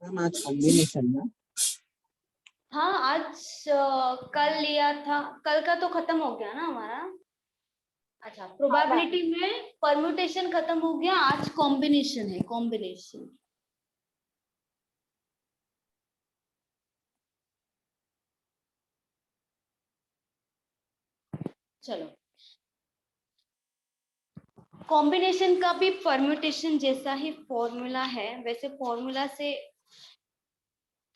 Ma'am आज combination ना। हाँ आज कल लिया था, कल का तो खत्म हो गया ना हमारा। अच्छा, प्रोबेबिलिटी में परम्यूटेशन खत्म हो गया, आज कॉम्बिनेशन है, कॉम्बिनेशन। चलो, कॉम्बिनेशन का भी परम्यूटेशन जैसा ही फॉर्मूला है, वैसे फॉर्मूला से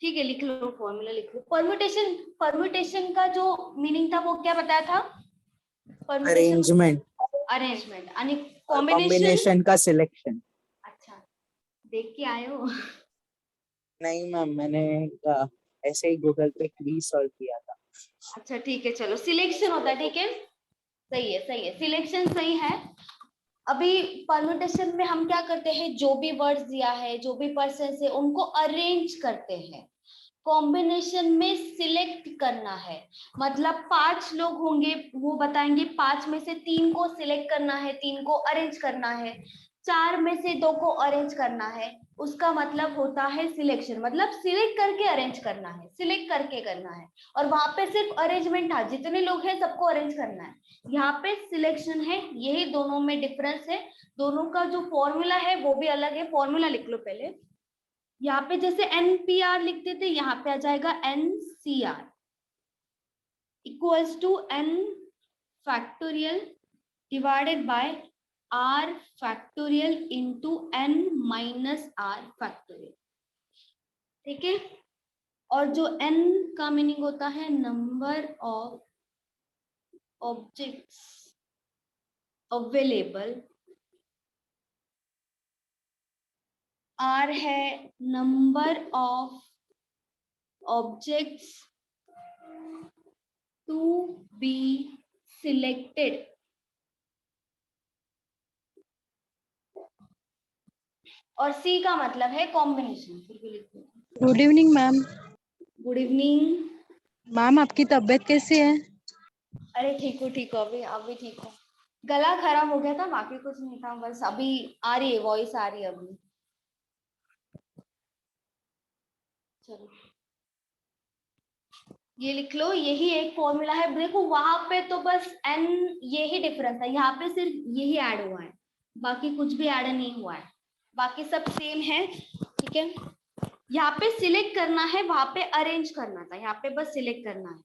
ठीक है, लिख लो, फॉर्मूला लिख लो। परम्यूटेशन, परम्यूटेशन का जो मीनिंग था वो क्या बताया था? परम्यूटेशन अरेंजमेंट अरेंजमेंट, आणि और कॉम्बिनेशन। कॉम्बिनेशन का सिलेक्शन। अच्छा, देख के आए हो। नहीं मैम, मैंने ऐसे ही गूगल पे क्विज सॉल्व किया था। अच्छा ठीक है, चलो सिलेक्शन होता है, ठीक है, सही है, सही है, सिलेक्शन सही है। अभी परम्यूटेशन में हम क्या करते हैं, जो भी वर्ड्स दिया है, जो भी पर्सन है, उनको अरेंज करते हैं। कॉम्बिनेशन में सिलेक्ट करना है, मतलब 5 लोग होंगे, वो बताएंगे 5 में से 3 को सिलेक्ट करना है, 3 को अरेंज करना है, 4 में से 2 को अरेंज करना है। उसका मतलब होता है सिलेक्शन, मतलब सिलेक्ट करके अरेंज करना है, सिलेक्ट करके करना है। और वहां पे सिर्फ अरेंजमेंट था, जितने लोग हैं सबको अरेंज करना है। यहाँ पे सिलेक्शन है, यही दोनों में डिफरेंस है। दोनों का जो फॉर्मूला है वो भी अलग है, फॉर्मूला लिख लो पहले। यहाँ पे जैसे NPR लिखते थे, यहाँ पे आ जाएगा NCR equals to N factorial divided by R factorial into N minus R factorial, ठीक है। और जो N का मीनिंग होता है number of objects available, R है number of objects to be selected, और C का मतलब है combination. Good evening ma'am. Good evening ma'am आपकी तबीयत कैसी है? अरे ठीक हो, अभी ठीक हो। गला खराब हो गया था, बाकी कुछ नहीं था, बस अभी आ रही है, वॉइस आ रही है अभी। चलो ये लिख लो, यही एक फॉर्मूला है। देखो वहां पे तो बस N, यही डिफरेंस है, यहाँ पे सिर्फ यही ऐड हुआ है, बाकी कुछ भी ऐड नहीं हुआ है, बाकी सब सेम है, ठीक है। यहाँ पे सिलेक्ट करना है, वहां पे अरेंज करना था, यहाँ पे बस सिलेक्ट करना है।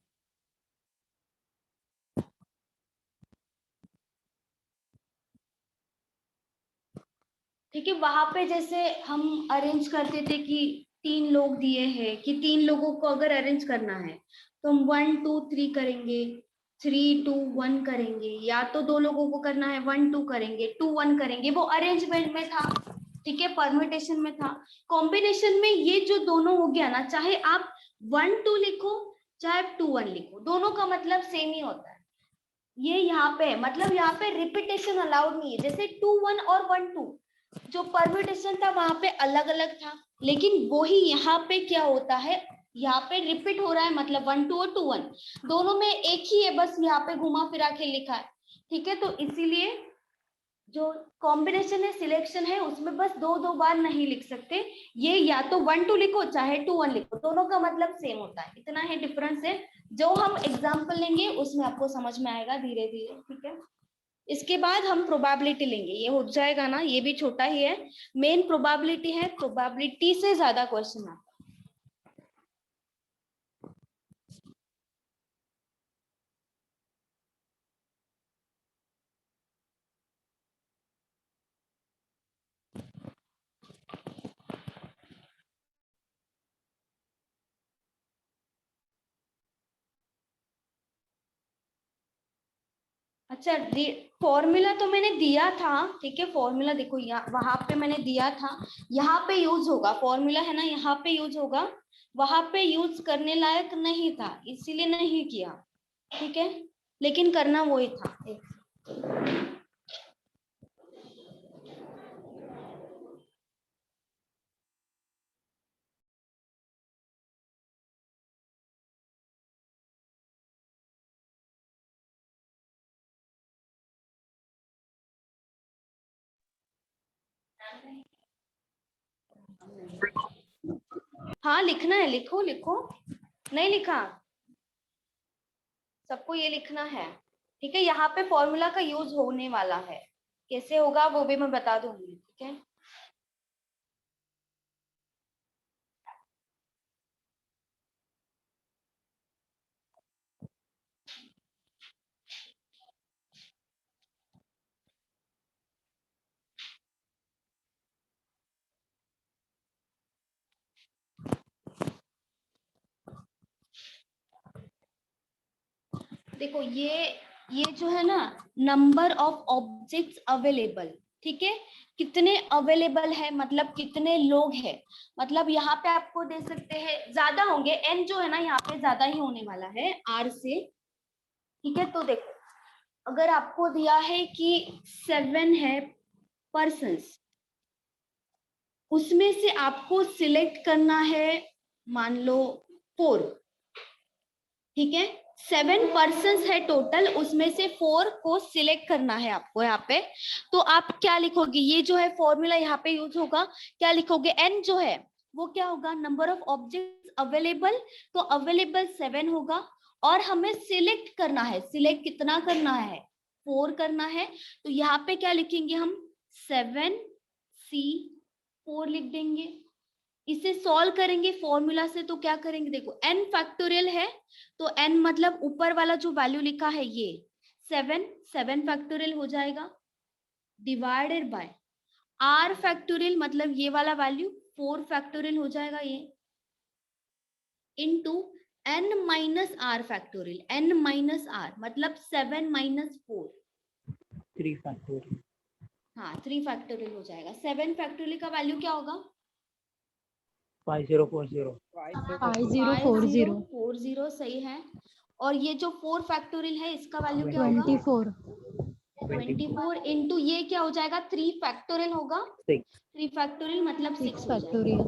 ठीक है, वहां पे जैसे हम अरेंज करते थे कि 3 लोग दिए हैं, कि 3 लोगों को अगर अरेंज करना है तो हम 1 2 3 करेंगे, 3 2 1 करेंगे, या तो 2 लोगों को करना है 1 2 करेंगे, 2 1 करेंगे, वो अरेंजमेंट में था, ठीक है, परम्यूटेशन में था। कॉम्बिनेशन में ये जो दोनों हो गया ना, चाहे आप 1 2 लिखो चाहे 2 1 लिखो, दोनों का मतलब सेम ही होता है। ये यहाँ पे है, मतलब यहाँ पे रिपीटेशन अलाउड नहीं है, जैसे 2 1 और 1 2 जो परम्यूटेशन था वहां पे अलग अलग था, लेकिन वही यहाँ पे क्या होता है, यहाँ पे रिपीट हो रहा है, मतलब 1 2 और 2 1 दोनों में एक ही है, बस यहाँ पे घुमा फिरा के लिखा है, ठीक है। तो इसीलिए जो कॉम्बिनेशन है, सिलेक्शन है, उसमें बस 2 2 बार नहीं लिख सकते। ये या तो 1 2 लिखो चाहे 2 1 लिखो, दोनों का मतलब सेम होता है, इतना ही डिफरेंस है। जो हम एग्जाम्पल लेंगे उसमें आपको समझ में आएगा धीरे धीरे, ठीक है। इसके बाद हम प्रोबेबिलिटी लेंगे, ये हो जाएगा ना, ये भी छोटा ही है। मेन प्रोबेबिलिटी है, प्रोबेबिलिटी से ज्यादा क्वेश्चन आता है। अच्छा, फॉर्मूला तो मैंने दिया था, ठीक है, फॉर्मूला देखो यहाँ, वहां पे मैंने दिया था, यहाँ पे यूज होगा, फॉर्मूला है ना, यहाँ पे यूज होगा, वहां पे यूज करने लायक नहीं था, इसीलिए नहीं किया, ठीक है, लेकिन करना वही था। हाँ लिखना है, लिखो लिखो, नहीं लिखा, सबको ये लिखना है, ठीक है। यहाँ पे फॉर्मूला का यूज होने वाला है, कैसे होगा वो भी मैं बता दूंगी, ठीक है। देखो ये जो है ना, नंबर ऑफ ऑब्जेक्ट्स अवेलेबल, ठीक है, कितने अवेलेबल है मतलब कितने लोग हैं, मतलब यहाँ पे आपको दे सकते हैं ज्यादा होंगे, एन जो है ना यहाँ पे ज्यादा ही होने वाला है आर से, ठीक है। तो देखो अगर आपको दिया है कि 7 है पर्सन्स, उसमें से आपको सिलेक्ट करना है मान लो 4, ठीक है। 7 पर्सन्स है टोटल, उसमें से 4 को सिलेक्ट करना है आपको यहाँ पे। तो आप क्या लिखोगे, ये जो है फॉर्मूला यहाँ पे यूज होगा, क्या लिखोगे, एन जो है वो क्या होगा, नंबर ऑफ ऑब्जेक्ट्स अवेलेबल, तो अवेलेबल 7 होगा, और हमें सिलेक्ट करना है, सिलेक्ट कितना करना है, 4 करना है। तो यहाँ पे क्या लिखेंगे हम, 7C4 लिख देंगे। इसे सॉल्व करेंगे फॉर्मूला से, तो क्या करेंगे, देखो n फैक्टोरियल है, तो n मतलब ऊपर वाला जो वैल्यू लिखा है ये 7 फैक्टोरियल हो जाएगा, डिवाइडेड बाय r फैक्टोरियल मतलब ये वाला वैल्यू 4 फैक्टोरियल हो जाएगा ये, into n minus r factorial, n minus r मतलब 7 माइनस 4, 3 फैक्टोरियल। हाँ 3 फैक्टोरियल हो जाएगा। 7 फैक्टोरियल का वैल्यू क्या होगा, 5040। 5040 सही है। और ये जो 4 फैक्टोरियल है इसका वैल्यू क्या होगा, 24 24 इंटू ये क्या हो जाएगा, 3 फैक्टोरियल होगा, 3 फैक्टोरियल मतलब 6 हो जाएगा, फैक्टोरियल।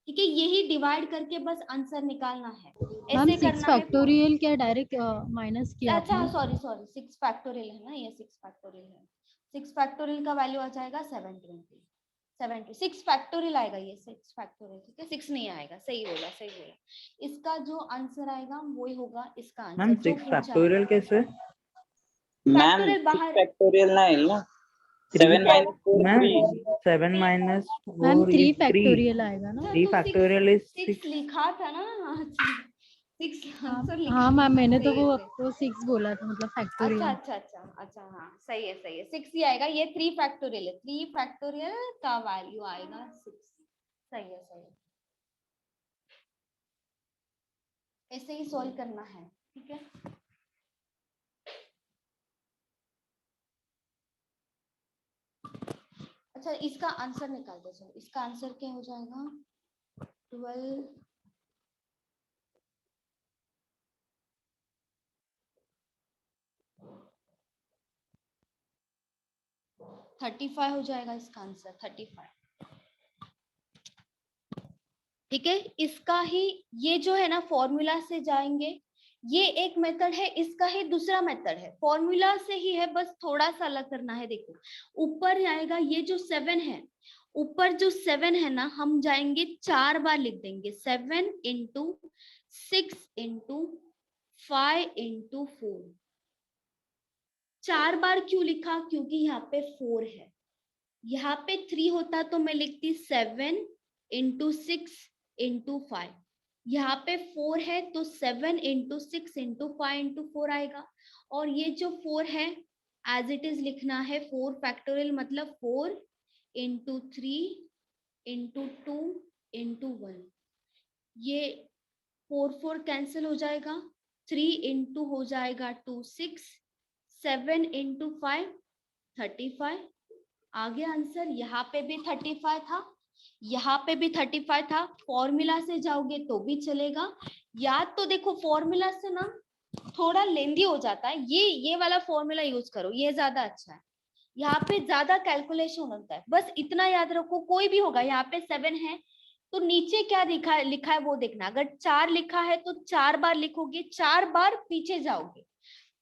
ठीक है। यही डिवाइड करके बस आंसर निकालना है, मैम ऐसे 6 करना है। फैक्टोरियल क्या डायरेक्ट माइनस किया अच्छा आपने? सॉरी सॉरी 6 फैक्टोरियल है ना, ये 6 फैक्टोरियल है, 6 फैक्टोरियल का वैल्यू आ जाएगा 720, 6 फैक्टोरियल आएगा, ये 6 फैक्टोरियल, ठीक है, 6 नहीं आएगा, सही बोला सही बोला। इसका जो आंसर आएगा वही होगा इसका आंसर। मैम जो 6 पूछा फैक्टोरियल कैसे? मैम फैक्टोरियल बाहर, फैक्टोरियल ना है ना, 7 minus 4 ma'am 3। 7 minus ma'am 4 3 is 3. Factorial आएगा ना? 3 फैक्टोरियल is 6 6. लिखा था ना, 6 आंसर लिखा हाँ मैम, मैंने तो सही है, वो 6 बोला था, मतलब अच्छा फैक्टोरियल। अच्छा अच्छा अच्छा, हाँ सही है 6 ही आएगा, ये 3 फैक्टोरियल है, 3 फैक्टोरियल का वैल्यू आएगा 6, सही है सही है। ऐसे ही सॉल्व करना है, ठीक है। अच्छा इसका आंसर निकाल दो, चलो इसका आंसर क्या हो जाएगा, 12 35 हो जाएगा इसका आंसर, 35, ठीक है। इसका ही ये जो है ना फॉर्मूला से जाएंगे, ये एक मेथड है, इसका ही दूसरा मेथड है, फॉर्मूला से ही है, बस थोड़ा सा अलग करना है। देखो ऊपर आएगा ये जो 7 है, ऊपर जो 7 है ना, हम जाएंगे 4 बार लिख देंगे, 7 इंटू 6 इंटू 5 इंटू 4, 4 बार क्यों लिखा, क्योंकि यहाँ पे 4 है, यहाँ पे 3 होता तो मैं लिखती 7 इंटू 6 इंटू 5, यहाँ पे 4 है तो 7 इंटू 6 इंटू 5 इंटू 4 आएगा, और ये जो 4 है एज इट इज लिखना है 4 फैक्टोरियल मतलब 4 इंटू 3 इंटू 2 इंटू 1, ये 4 कैंसिल हो जाएगा, 3 इंटू हो जाएगा 2 6, 7 इंटू 5 35, आगे आंसर, यहाँ पे भी 35 था, यहाँ पे भी 35 था, फॉर्मूला से जाओगे तो भी चलेगा, याद तो देखो फॉर्मूला से ना थोड़ा लेंदी हो जाता है, ये वाला फॉर्मूला यूज करो, ये ज्यादा अच्छा है, यहाँ पे ज्यादा कैलकुलेशन होता है, बस इतना याद रखो, कोई भी होगा, यहाँ पे 7 है तो नीचे क्या लिखा है वो देखना, अगर 4 लिखा है तो 4 बार लिखोगे, 4 बार पीछे जाओगे,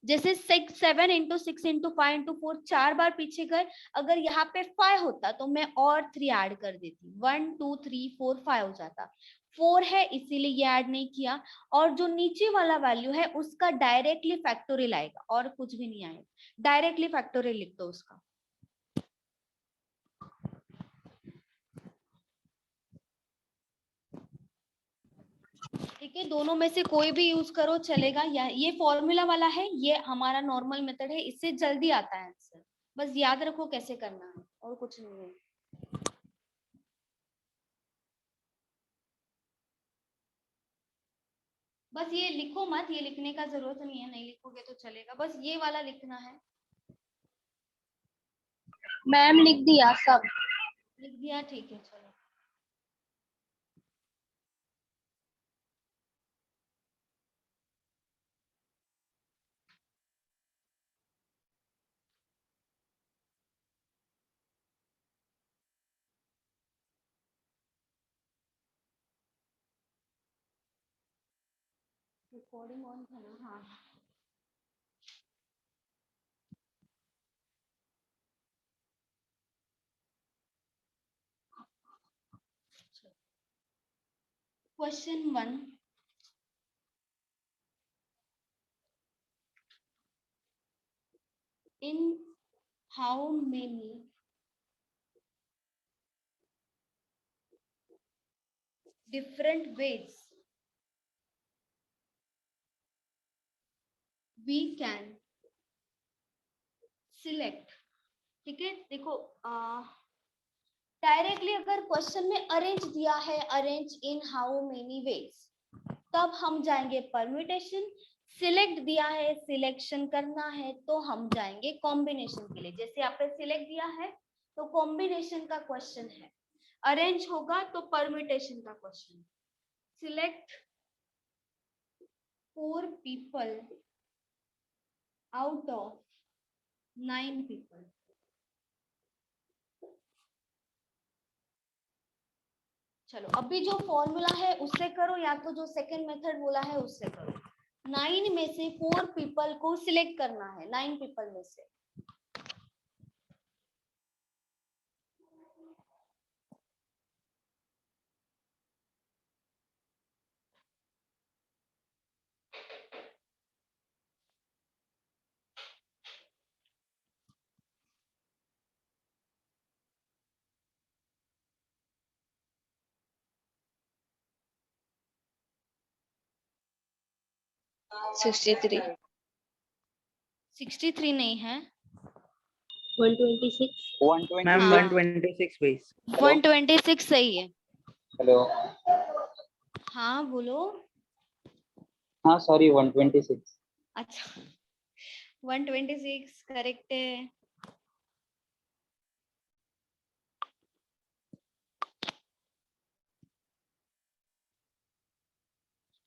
जैसे 7 into 6 into 5 into 4 4 बार पीछे गए, अगर यहाँ पे 5 होता तो मैं और 3 ऐड कर देती, 1 2 3 4 5 हो जाता। 4 है इसीलिए ये ऐड नहीं किया। और जो नीचे वाला वैल्यू है उसका डायरेक्टली फैक्टोरियल आएगा और कुछ भी नहीं आएगा, डायरेक्टली फैक्टोरियल लिख दो उसका। ठीक है, दोनों में से कोई भी यूज करो चलेगा। या ये फॉर्मूला वाला है, ये हमारा नॉर्मल मेथड है, इससे जल्दी आता है आंसर। बस याद रखो कैसे करना है और कुछ नहीं है। बस ये लिखो मत, ये लिखने का जरूरत नहीं है, नहीं लिखोगे तो चलेगा, बस ये वाला लिखना है। मैम लिख दिया सब। लिख दिया, ठीक है चलो। रिकॉर्डिंग ऑन था ना? हाँ। Question 1, in how many different ways we can select। ठीक है, देखो डायरेक्टली अगर क्वेश्चन में अरेंज दिया है, arrange in how many ways, तब हम जाएंगे परम्यूटेशन। सिलेक्ट दिया है, सिलेक्शन करना है, तो हम जाएंगे कॉम्बिनेशन के लिए। जैसे यहाँ पे सिलेक्ट दिया है तो कॉम्बिनेशन का क्वेश्चन है, अरेंज होगा तो परम्यूटेशन का question. Select 4 people out of 9 people। चलो अभी जो फॉर्मूला है उससे करो, या तो जो सेकंड मेथड बोला है उससे करो। 9 में से 4 पीपल को सिलेक्ट करना है, 9 पीपल में से। सिक्सटी थ्री 63 नहीं है, 126 120 मैम हाँ। 126 बेस। 126 सही है। हेलो। हाँ बोलो। हाँ सॉरी 126। अच्छा 126 करेक्ट है।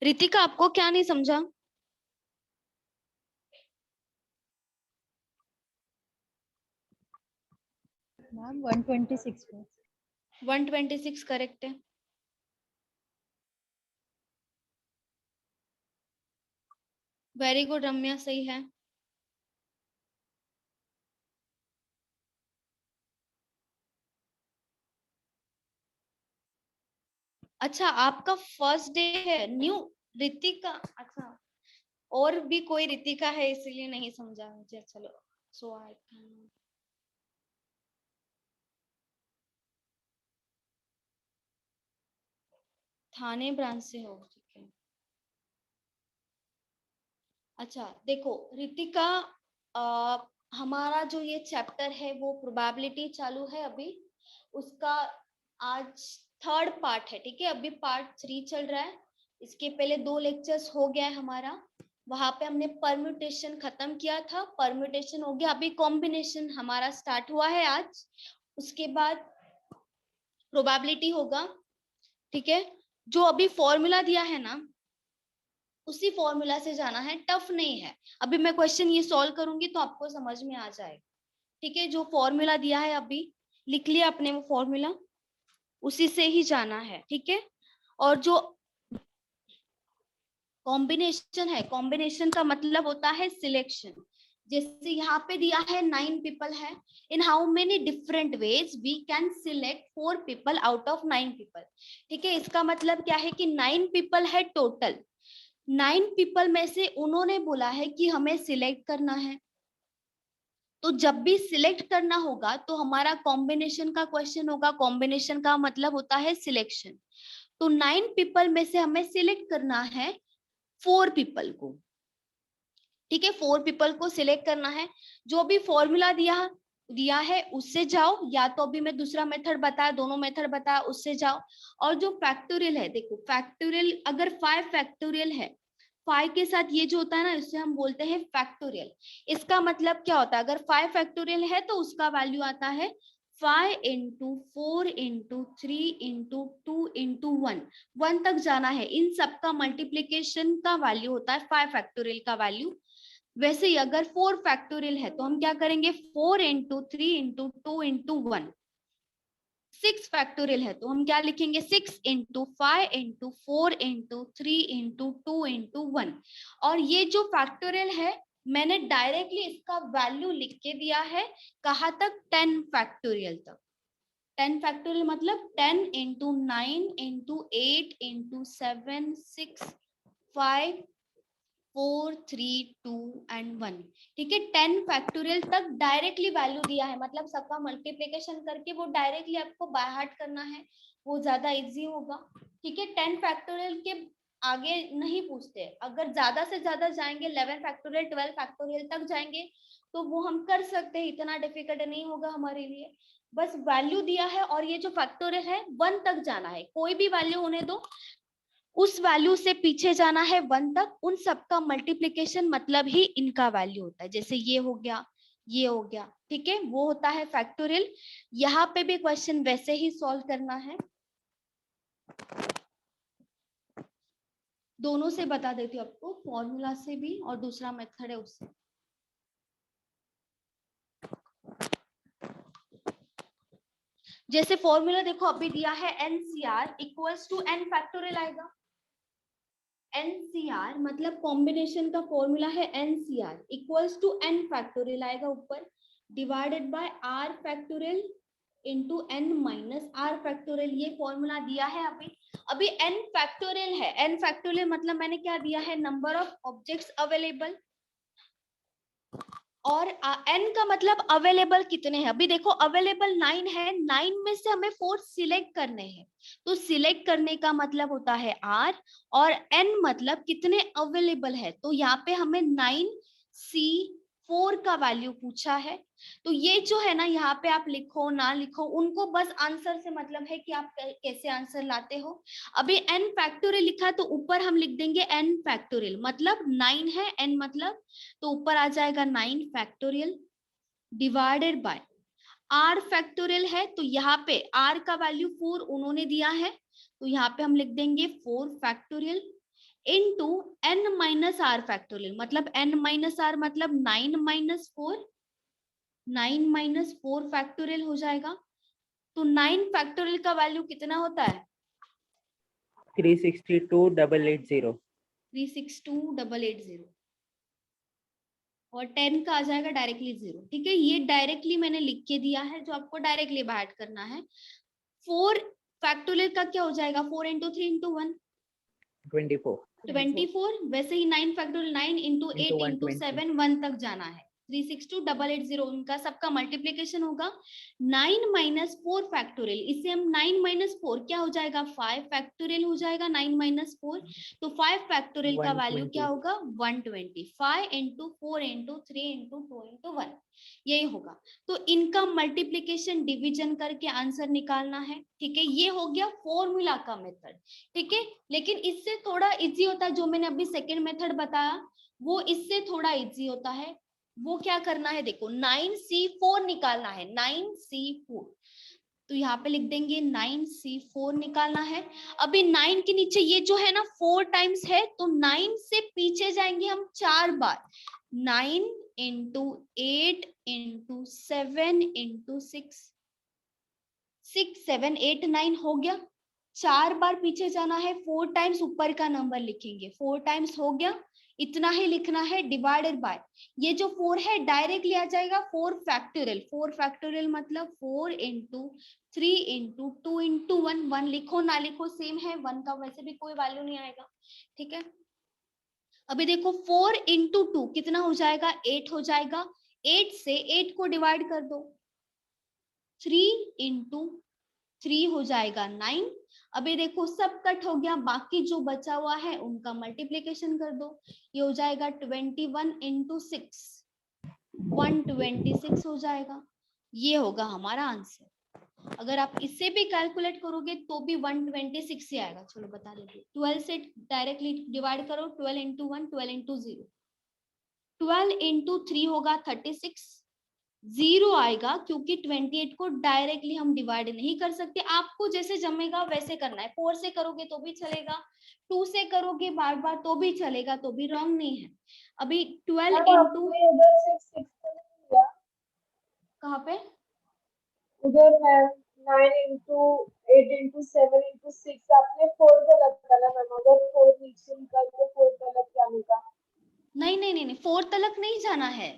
रितिका आपको क्या नहीं समझा? मैम 126 पे। 126 करेक्ट है। वेरी गुड रम्या, सही है। अच्छा आपका फर्स्ट डे है न्यू रितिका? अच्छा और भी कोई रितिका है इसलिए नहीं समझा मुझे। चलो सो आई थाने ब्रांच से हो, ठीक है। अच्छा देखो रितिका, हमारा जो ये चैप्टर है वो प्रोबेबिलिटी चालू है अभी, उसका आज थर्ड पार्ट है, ठीक है। अभी पार्ट 3 चल रहा है। इसके पहले 2 लेक्चर्स हो गया है हमारा, वहां पे हमने परम्यूटेशन खत्म किया था, परम्यूटेशन हो गया, अभी कॉम्बिनेशन हमारा स्टार्ट हुआ है आज। उसके बाद प्रोबेबिलिटी होगा, ठीक है। जो अभी फॉर्मूला दिया है ना उसी फॉर्मूला से जाना है, टफ नहीं है। अभी मैं क्वेश्चन ये सॉल्व करूंगी तो आपको समझ में आ जाएगा, ठीक है। जो फॉर्मूला दिया है अभी लिख लिया अपने वो फॉर्मूला, उसी से ही जाना है, ठीक है। और जो कॉम्बिनेशन है, कॉम्बिनेशन का मतलब होता है सिलेक्शन। जैसे यहाँ पे दिया है 9 पीपल है, in how many different ways we can select 4 people out of 9 people. ठीक है, इसका मतलब क्या है कि 9 पीपल है टोटल, 9 पीपल में से उन्होंने बोला है कि हमें सिलेक्ट करना है। तो जब भी सिलेक्ट करना होगा तो हमारा कॉम्बिनेशन का क्वेश्चन होगा, कॉम्बिनेशन का मतलब होता है सिलेक्शन। तो 9 पीपल में से हमें सिलेक्ट करना है 4 पीपल को। ठीक है, 4 पीपल को सिलेक्ट करना है। जो भी फॉर्मूला दिया है उससे जाओ, या तो अभी मैं दूसरा मेथड बताया, दोनों मेथड बताया, उससे जाओ। और जो फैक्टोरियल है, देखो फैक्टोरियल अगर 5 फैक्टोरियल है, 5 के साथ ये जो होता है ना, इससे हम बोलते हैं फैक्टोरियल। इसका मतलब क्या होता है, अगर 5 फैक्टोरियल है तो उसका वैल्यू आता है 5 इंटू 4 इंटू 3 इंटू 2 इंटू 1, 1 तक जाना है। इन सबका मल्टीप्लीकेशन का वैल्यू होता है 5 फैक्टोरियल का वैल्यू। वैसे ही अगर 4 फैक्टोरियल है तो हम क्या करेंगे, 4 इंटू 3 इंटू 2 इंटू 1। 6 फैक्टोरियल है तो हम क्या लिखेंगे, 6 into 5 into 4 into 3 into 2 into 1। और ये जो फैक्टोरियल है मैंने डायरेक्टली इसका वैल्यू लिख के दिया है, कहाँ तक, 10 फैक्टोरियल तक। 10 फैक्टोरियल मतलब 10 इंटू 9 इंटू 8 इंटू 7 6 5 4 3 2 एंड 1। ठीक है, 10 फैक्टोरियल तक डायरेक्टली वैल्यू दिया है, मतलब सबका मल्टीप्लिकेशन करके वो डायरेक्टली आपको बाय हार्ट करना है, वो ज्यादा इजी होगा। ठीक है, 10 फैक्टोरियल के आगे नहीं पूछते, अगर ज्यादा से ज्यादा जाएंगे 11 फैक्टोरियल 12 फैक्टोरियल तक जाएंगे तो वो हम कर सकते हैं, इतना डिफिकल्ट नहीं होगा हमारे लिए। बस वैल्यू दिया है और ये जो फैक्टोरियल है 1 तक जाना है, कोई भी वैल्यू होने दो, उस वैल्यू से पीछे जाना है 1 तक। उन सबका मल्टीप्लिकेशन मतलब ही इनका वैल्यू होता है, जैसे ये हो गया, ये हो गया। ठीक है, वो होता है फैक्टोरियल। यहाँ पे भी क्वेश्चन वैसे ही सॉल्व करना है, दोनों से बता देती हूँ आपको, फॉर्मूला से भी और दूसरा मेथड है उससे। जैसे फॉर्मूला देखो अभी दिया है NCR equals to n factorial आएगा। NCR मतलब कॉम्बिनेशन का फॉर्मूला है NCR equals to n factorial आएगा ऊपर, divided by r factorial into n minus r factorial. ये फॉर्मूला दिया है अभी n फैक्टोरियल है। n फैक्टोरियल मतलब मैंने क्या दिया है, नंबर ऑफ ऑब्जेक्ट्स अवेलेबल, और n का मतलब अवेलेबल कितने हैं। अभी देखो अवेलेबल 9 है, 9 में से हमें 4 सिलेक्ट करने हैं, तो सिलेक्ट करने का मतलब होता है r, और n मतलब कितने अवेलेबल है, तो यहाँ पे हमें 9C4 का वैल्यू पूछा है। तो ये जो है ना, यहाँ पे आप लिखो ना लिखो, उनको बस आंसर से मतलब है कि आप कैसे आंसर लाते हो। अभी n फैक्टोरियल लिखा तो ऊपर हम लिख देंगे n फैक्टोरियल, मतलब 9 है n मतलब, तो ऊपर आ जाएगा 9 factorial divided by r factorial है, तो यहाँ पे r का वैल्यू 4 उन्होंने दिया है, तो यहाँ पे हम लिख देंगे 4 factorial into n minus r factorial, मतलब n माइनस r मतलब 9 माइनस 4, 9 माइनस 4 फैक्टोरियल हो जाएगा। तो 9 फैक्टोरियल का वैल्यू कितना होता है, 362,880। 362,880, और 10 का आ जाएगा डायरेक्टली 0। ठीक है, ये डायरेक्टली मैंने लिख के दिया है, जो आपको डायरेक्टली बाहर करना है। 4 फैक्टोरियल का क्या हो जाएगा, 4 इंटू 3 इंटू 1 24। वैसे ही 9 फैक्टोरियल 9 इंटू 8 इंटू 7 1 तक जाना है, 362,880 उनका सबका मल्टीप्लीकेशन होगा। 9 माइनस 4 फैक्टोरियल, इसे हम 9 माइनस 4 क्या हो जाएगा, 5 फैक्टोरियल हो जाएगा 9 माइनस 4, तो 5 फैक्टोरियल का वैल्यू क्या होगा, 120। 5 इंटू 4 इंटू 3 इंटू 2 इंटू 1, यही होगा। तो इनका मल्टीप्लीकेशन डिवीजन करके आंसर निकालना है। ठीक है, ये हो गया फॉर्मूला का मेथड। ठीक है, लेकिन इससे थोड़ा इजी होता है, जो मैंने अभी सेकेंड मेथड बताया वो इससे थोड़ा इजी होता है। वो क्या करना है, देखो 9C4 निकालना है, 9C4, तो यहाँ पे लिख देंगे 9C4 निकालना है। अभी 9 के नीचे ये जो है ना 4 टाइम्स है, तो 9 से पीछे जाएंगे हम 4 बार, 9 इंटू 8 इंटू 7 इंटू 6, 6 7 8 9 हो गया, 4 बार पीछे जाना है, 4 टाइम्स ऊपर का नंबर लिखेंगे, 4 टाइम्स हो गया, इतना ही लिखना है डिवाइडेड बाय, ये जो 4 है डायरेक्टली आ जाएगा 4 फैक्टोरियल, 4 फैक्टोरियल मतलब 4 इंटू 3 इंटू 2 इंटू 1, 1 लिखो ना लिखो सेम है, 1 का वैसे भी कोई वैल्यू नहीं आएगा, ठीक है। अभी देखो 4 इंटू 2 कितना हो जाएगा, 8 हो जाएगा, 8 से 8 को डिवाइड कर दो, 3 इंटू 3 हो जाएगा 9। अभी देखो सब कट हो गया, बाकी जो बचा हुआ है उनका मल्टीप्लीकेशन कर दो, ये हो जाएगा 21 इंटू 6, 126 हो जाएगा, ये होगा हमारा आंसर। अगर आप इससे भी कैलकुलेट करोगे तो भी 126 ही आएगा। चलो बता देते, 12 से डायरेक्टली डिवाइड करो, 12 इंटू 1, 12 इंटू 0, 12 इंटू 3 होगा 36, 0 आएगा क्योंकि 28 को डायरेक्टली हम डिवाइड नहीं कर सकते, आपको जैसे जमेगा वैसे करना है, 4 से करोगे तो भी चलेगा, 2 से करोगे बार बार तो भी चलेगा, तो भी रॉन्ग नहीं है। अभी 12 इंटू कहाँ पे, उधर मैम 9 इंटू 8 इंटू 7 इंटू 6 आपने 4 गलत डाला मैम, अगर 4 नीचे निकल के 4 गलत जाने का। नहीं नहीं नहीं नहीं, 4 तलक नहीं जाना है,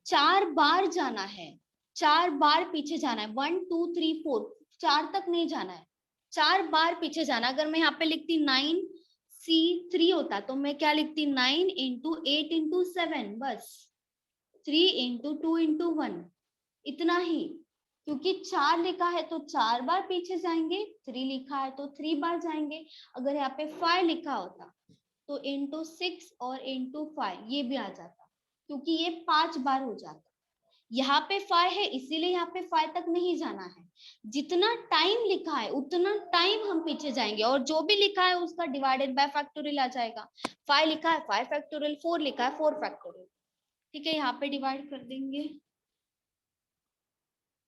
4 बार जाना है, 4 बार पीछे जाना है, 1 2 3 4, 4 तक नहीं जाना है, 4 बार पीछे जाना। अगर मैं यहाँ पे लिखती 9C3 होता तो मैं क्या लिखती, 9 इंटू 8 इंटू 7, बस 3 इंटू 2 इंटू 1, इतना ही, क्योंकि 4 लिखा है तो 4 बार पीछे जाएंगे, 3 लिखा है तो 3 बार जाएंगे। अगर यहाँ पे 5 लिखा होता तो इंटू 6 और इंटू 5 ये भी आ जाता, क्योंकि ये 5 बार हो जाता। यहाँ पे 5 है इसीलिए यहाँ पे 5 तक नहीं जाना है, जितना टाइम लिखा है उतना टाइम हम पीछे जाएंगे, और जो भी लिखा है उसका डिवाइडेड बाय फैक्टोरियल आ जाएगा। 5 लिखा है 5 फैक्टोरियल, 4 लिखा है 4 फैक्टोरियल, ठीक है। यहाँ पे डिवाइड कर देंगे,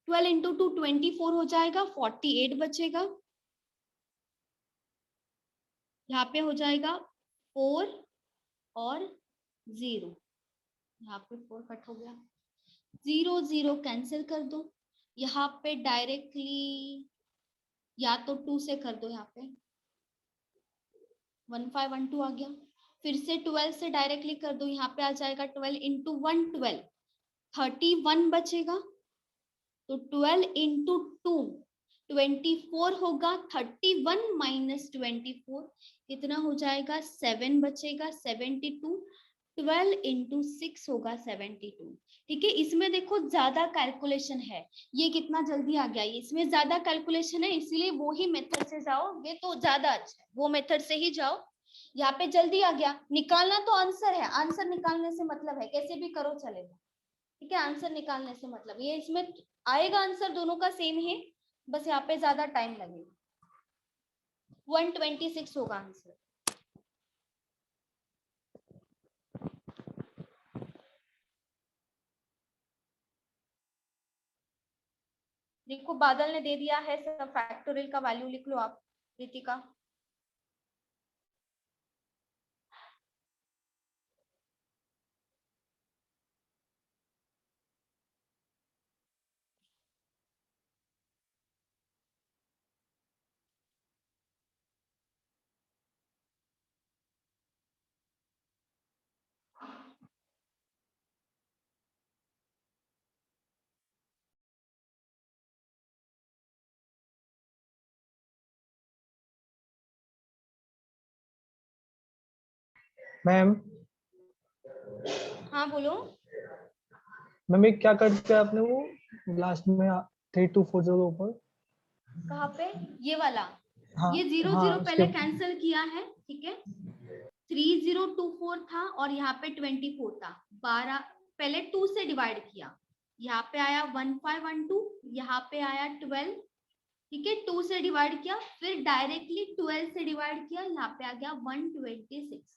12 इंटू 2 24 हो जाएगा, 48 बचेगा, यहाँ पे हो जाएगा 4 और 0, यहाँ पे 4 कट हो गया, 0 0 कैंसिल कर दो, यहाँ पे डायरेक्टली या तो 2 से कर दो, यहाँ पे 1512 आ गया, फिर से 12 से डायरेक्टली कर दो, यहाँ पे आ जाएगा 12 इंटू 1 12, 31 बचेगा, तो 12 इंटू 2 24 होगा, 31 माइनस 24 कितना हो जाएगा, 7 बचेगा, 72, 12 इंटू 6 होगा 72, ठीक है। इसमें देखो ज्यादा कैलकुलेशन है, ये कितना जल्दी आ गया, इसमें ज्यादा कैलकुलेशन है, इसीलिए वो ही मेथड से जाओगे तो ज्यादा अच्छा है, वो मेथड से ही जाओ, यहाँ पे जल्दी आ गया। निकालना तो आंसर है, आंसर निकालने से मतलब है, कैसे भी करो चलेगा, ठीक है, आंसर निकालने से मतलब, ये इसमें आएगा आंसर दोनों का सेम है, बस यहाँ पे ज्यादा टाइम लगेगा, 126 होगा आंसर। देखो बादल ने दे दिया है, सब फैक्टोरियल का वैल्यू लिख लो आप, रितिका। मैम हाँ बोलो। मैम ये क्या कट किया आपने, वो लास्ट में 3240 के ऊपर? कहाँ पे, ये वाला, हाँ ये 0 हाँ 0 उसके पहले कैंसिल किया है, ठीक है, 3024 था और यहाँ पे 24 था, 12 पहले 2 से डिवाइड किया, यहाँ पे आया 1512, यहाँ पे आया 12, ठीक है, 2 से डिवाइड किया, फिर डायरेक्टली 12 से डिवाइड किया, यहाँ पे आ गया 126,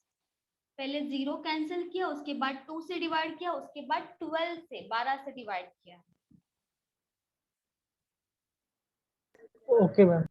पहले 0 कैंसिल किया, उसके बाद 2 से डिवाइड किया, उसके बाद 12 से डिवाइड किया। Okay ma'am.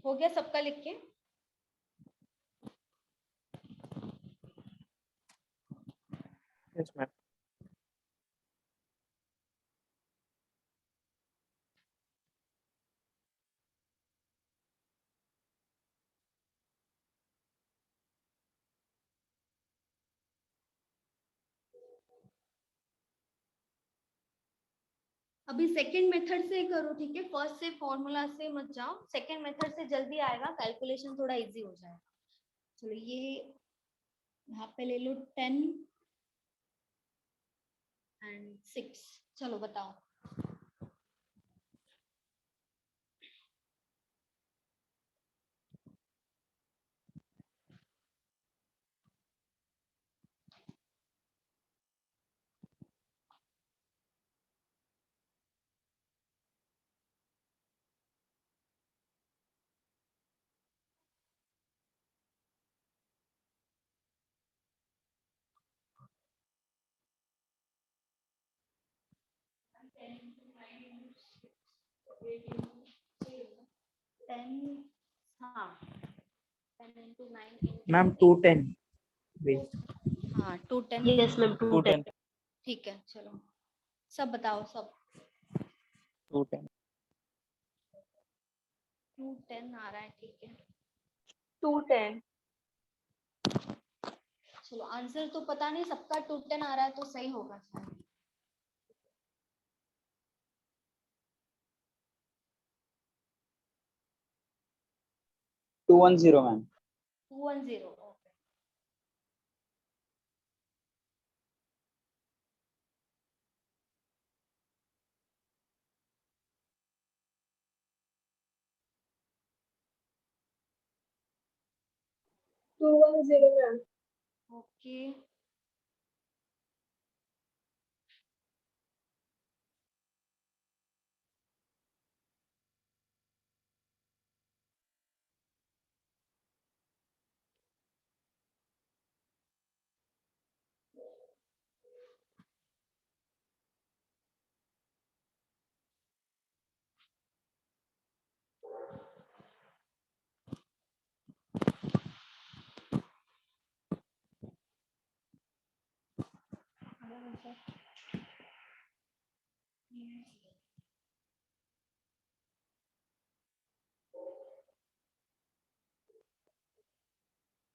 हो गया सबका लिख के? Yes ma'am. अभी सेकंड मेथड से करो, ठीक है? फर्स्ट से फॉर्मूला से मत जाओ, सेकंड मेथड से जल्दी आएगा, कैलकुलेशन थोड़ा इजी हो जाएगा। चलो ये यहाँ पे ले लो 10 एंड 6। चलो बताओ। Ma'am 210 wait. हाँ 210। यस मैम 210 ठीक है, चलो सब बताओ सब। 210 210 आ रहा है, ठीक है। 210। चलो आंसर तो पता नहीं, सबका 210 आ रहा है तो सही होगा शायद। 210 ma'am. 210 okay. Two one zero ma'am. Okay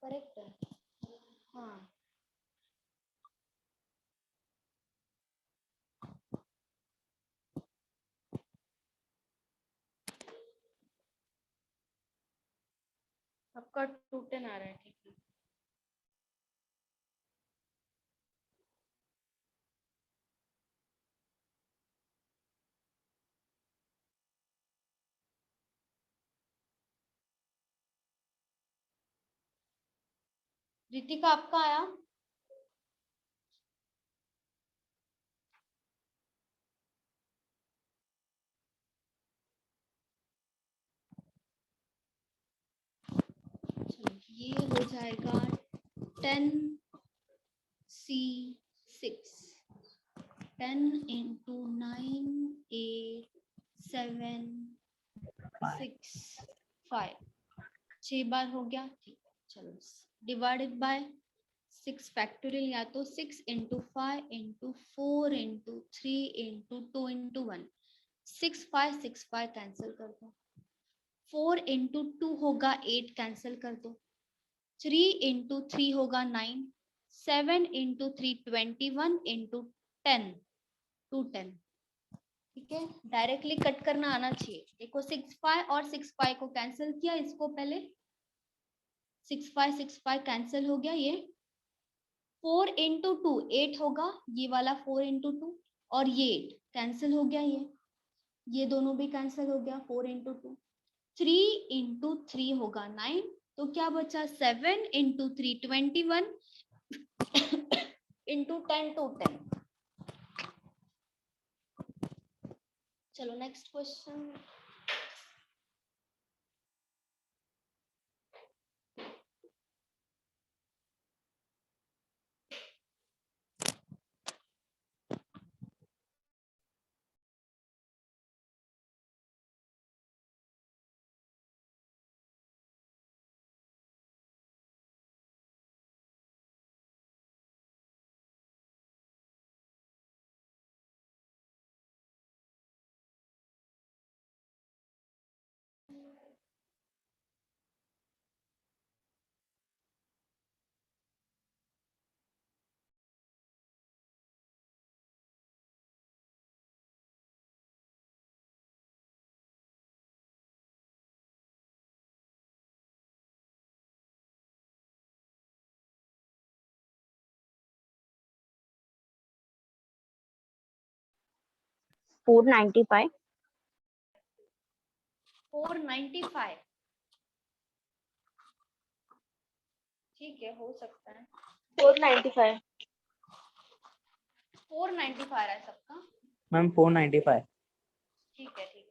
correct है। हाँ सबका 210 आ रहा है, ठीक है। रितिका आपका आया? चलो ये हो जाएगा 10C6, 10 into 9 8 7 6 5, 6 बार हो गया, ठीक है। चलो डिवाइडेड बाय 6 फैक्टोरियल, या तो 6 into 5 into 4 into 3 into 2 into 1, 6 5 cancel कर दो। 4 into 2 होगा 8, कैंसिल कर दो। 3 into 3 होगा 9, 7 into 3 21 into 10 210। ठीक है, डायरेक्टली कट करना आना चाहिए। देखो 6 5 और 6 5 को कैंसिल किया, इसको पहले 6 5 कैंसिल हो गया। ये 4 into 2 8 होगा, ये वाला 4 into 2 और ये 8 कैंसिल हो गया। ये दोनों भी कैंसिल हो गया। 4 into 2, 3 into 3 होगा 9, तो क्या बचा 7 into 3 21 into 10 210। चलो नेक्स्ट क्वेश्चन। 495. 495 ठीक है, हो सकता है। 495. 495 है सबका। मैम 495। ठीक है, ठीक है।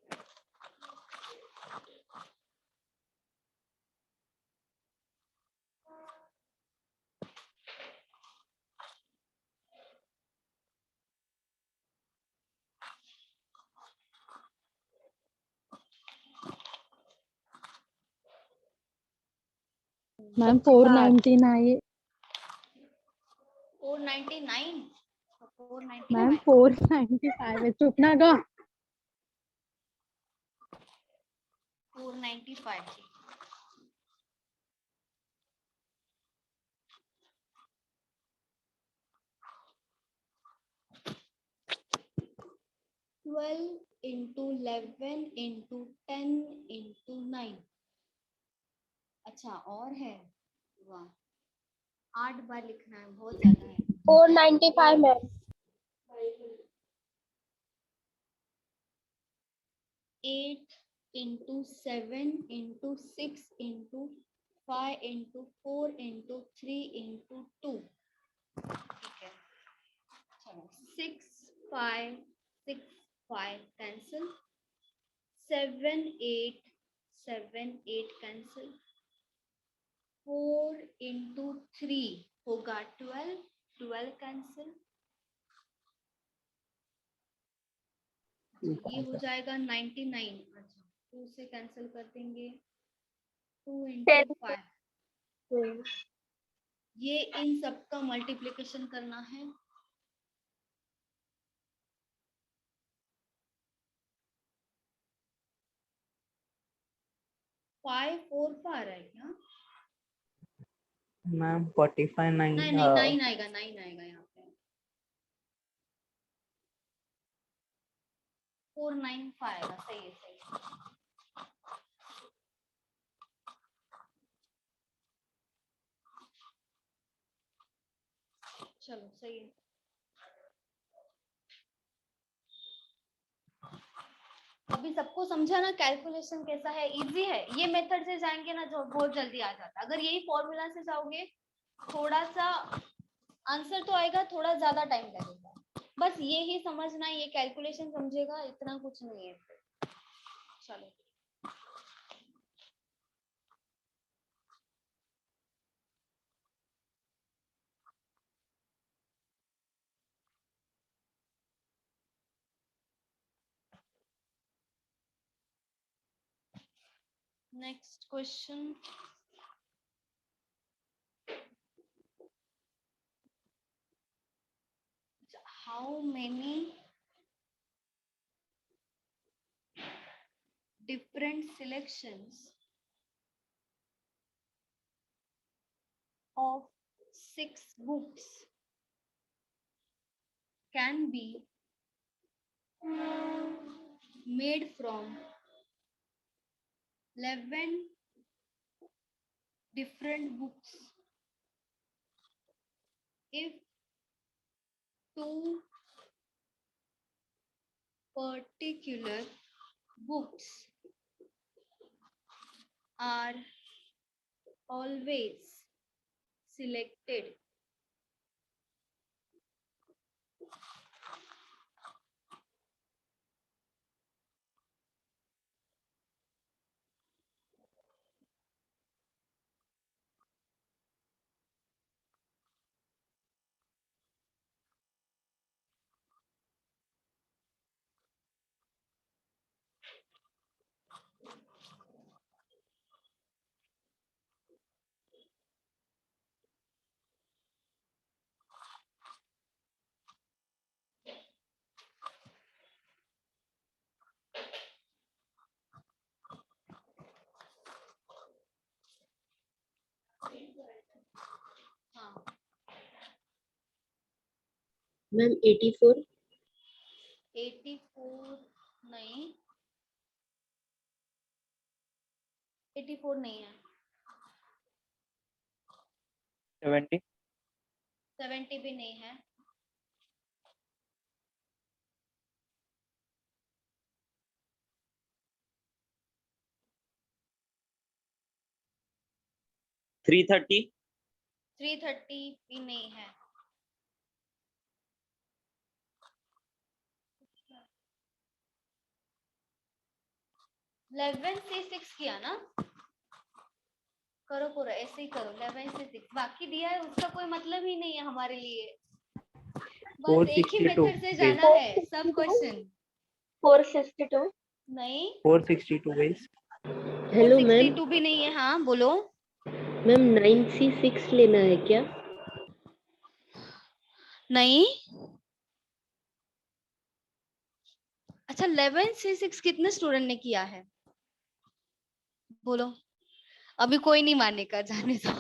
मैम 499 499 मैम 495 495 है, चुप ना गा। 495 ठीक। Twelve into 11 into 10 into 9। अच्छा और है, वाह 8 बार लिखना है, बहुत ज्यादा है। 495 ma'am. 8 into 7 into 6 into 5 into 4 into 3 into 2। ठीक है, चलो 6 5 कैंसिल, 7 8 कैंसिल, 4 इंटू 3 होगा 12 कैंसिल। ये हो जाएगा 99। अच्छा 2 से कैंसिल कर देंगे, 2 इंटू 5। ये इन सब का मल्टीप्लिकेशन करना है। 5 4 पर है क्या? मैम 45 नहीं 9 नहीं 9 आएगा, 9 आएगा यहाँ पे। 495 आएगा, सही है सही है। चलो सही है। अभी सबको समझा ना कैलकुलेशन कैसा है? इजी है। ये मेथड से जाएंगे ना जो बहुत जल्दी आ जाता है। अगर यही फॉर्मूला से जाओगे थोड़ा सा आंसर तो आएगा, थोड़ा ज्यादा टाइम लगेगा। बस ये ही समझना, ये कैलकुलेशन समझेगा, इतना कुछ नहीं है। चलो next question. How many different selections of 6 books can be made from 11 different books if two particular books are always selected? हाँ मैम 84. 84 नहीं, 84 नहीं है। 70. 70 भी नहीं है। 330. 330 भी नहीं है। 11 से 6 किया ना, करो पूरा ऐसे ही करो। 11 से 6 बाकी दिया है उसका कोई मतलब ही नहीं है हमारे लिए, बस एक ही 462 मेथड से जाना है सब क्वेश्चन। 462. नहीं 462 ways. हेलो मैम, 462 भी नहीं है। हाँ बोलो। मैम 9C6 लेना है क्या? नहीं, अच्छा 11 से 6 कितने स्टूडेंट ने किया है बोलो। अभी कोई नहीं मानेगा, जाने दो,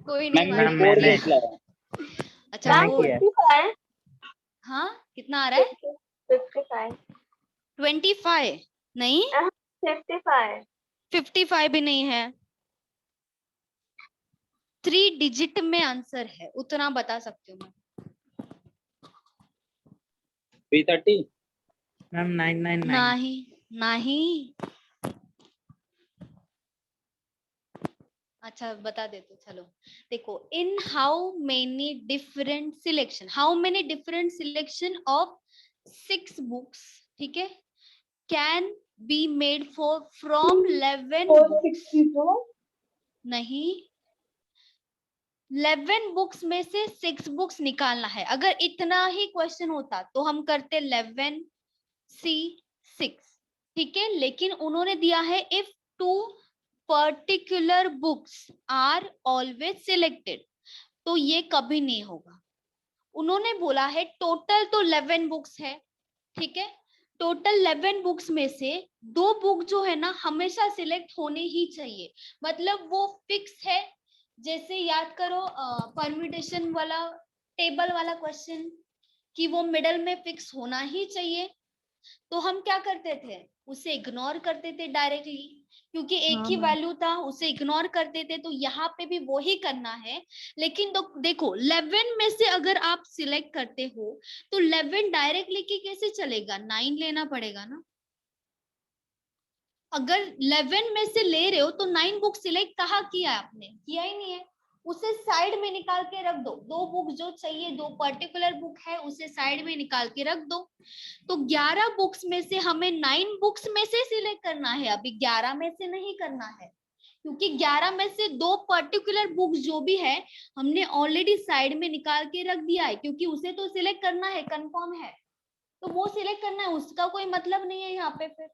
कोई नहीं मैम मैम, मानेगा। मैंने 4 लाया. अच्छा मैंने वो किया है। 55. हाँ कितना आ रहा है? 55. 25 नहीं, 55. 55 भी नहीं है। 3 डिजिट में आंसर है, उतना बता सकती हूँ मैं। 330. मैम 999. नहीं नहीं, अच्छा बता देते चलो। देखो, इन how many different selection of 6 books, ठीक है, can be made for from 11 books. 462. नहीं, 11 बुक्स में से 6 बुक्स निकालना है। अगर इतना ही क्वेश्चन होता तो हम करते 11C6, ठीक है, लेकिन उन्होंने दिया है if 2 particular books are always selected, तो ये कभी नहीं होगा। उन्होंने बोला है टोटल तो 11 बुक्स है, ठीक है, टोटल 11 बुक्स में से 2 बुक जो है ना हमेशा सिलेक्ट होने ही चाहिए, मतलब वो फिक्स है। जैसे याद करो परम्यूटेशन वाला टेबल वाला क्वेश्चन, कि वो मिडल में फिक्स होना ही चाहिए। तो हम क्या करते थे, उसे इग्नोर करते थे डायरेक्टली, क्योंकि एक हाँ ही मैम। वैल्यू था, उसे इग्नोर करते थे। तो यहाँ पे भी वो ही करना है। लेकिन तो देखो 11 में से अगर आप सिलेक्ट करते हो तो 11 डायरेक्ट लेके कैसे चलेगा, 9 लेना पड़ेगा ना। अगर 11 में से ले रहे हो तो 9 बुक सिलेक्ट कहाँ किया है आपने, किया ही नहीं है। उसे साइड में निकाल के रख दो। 2 बुक जो चाहिए, 2 पर्टिकुलर बुक है, उसे साइड में निकाल के रख दो। तो 11 बुक्स में से हमें 9 बुक्स में से सिलेक्ट करना है, अभी 11 में से नहीं करना है, क्योंकि 11 में से 2 पर्टिकुलर बुक्स जो भी है हमने ऑलरेडी साइड में निकाल के रख दिया है, क्योंकि उसे तो सिलेक्ट करना है, कंफर्म है, तो वो सिलेक्ट करना है, उसका कोई मतलब नहीं है यहाँ पे। फिर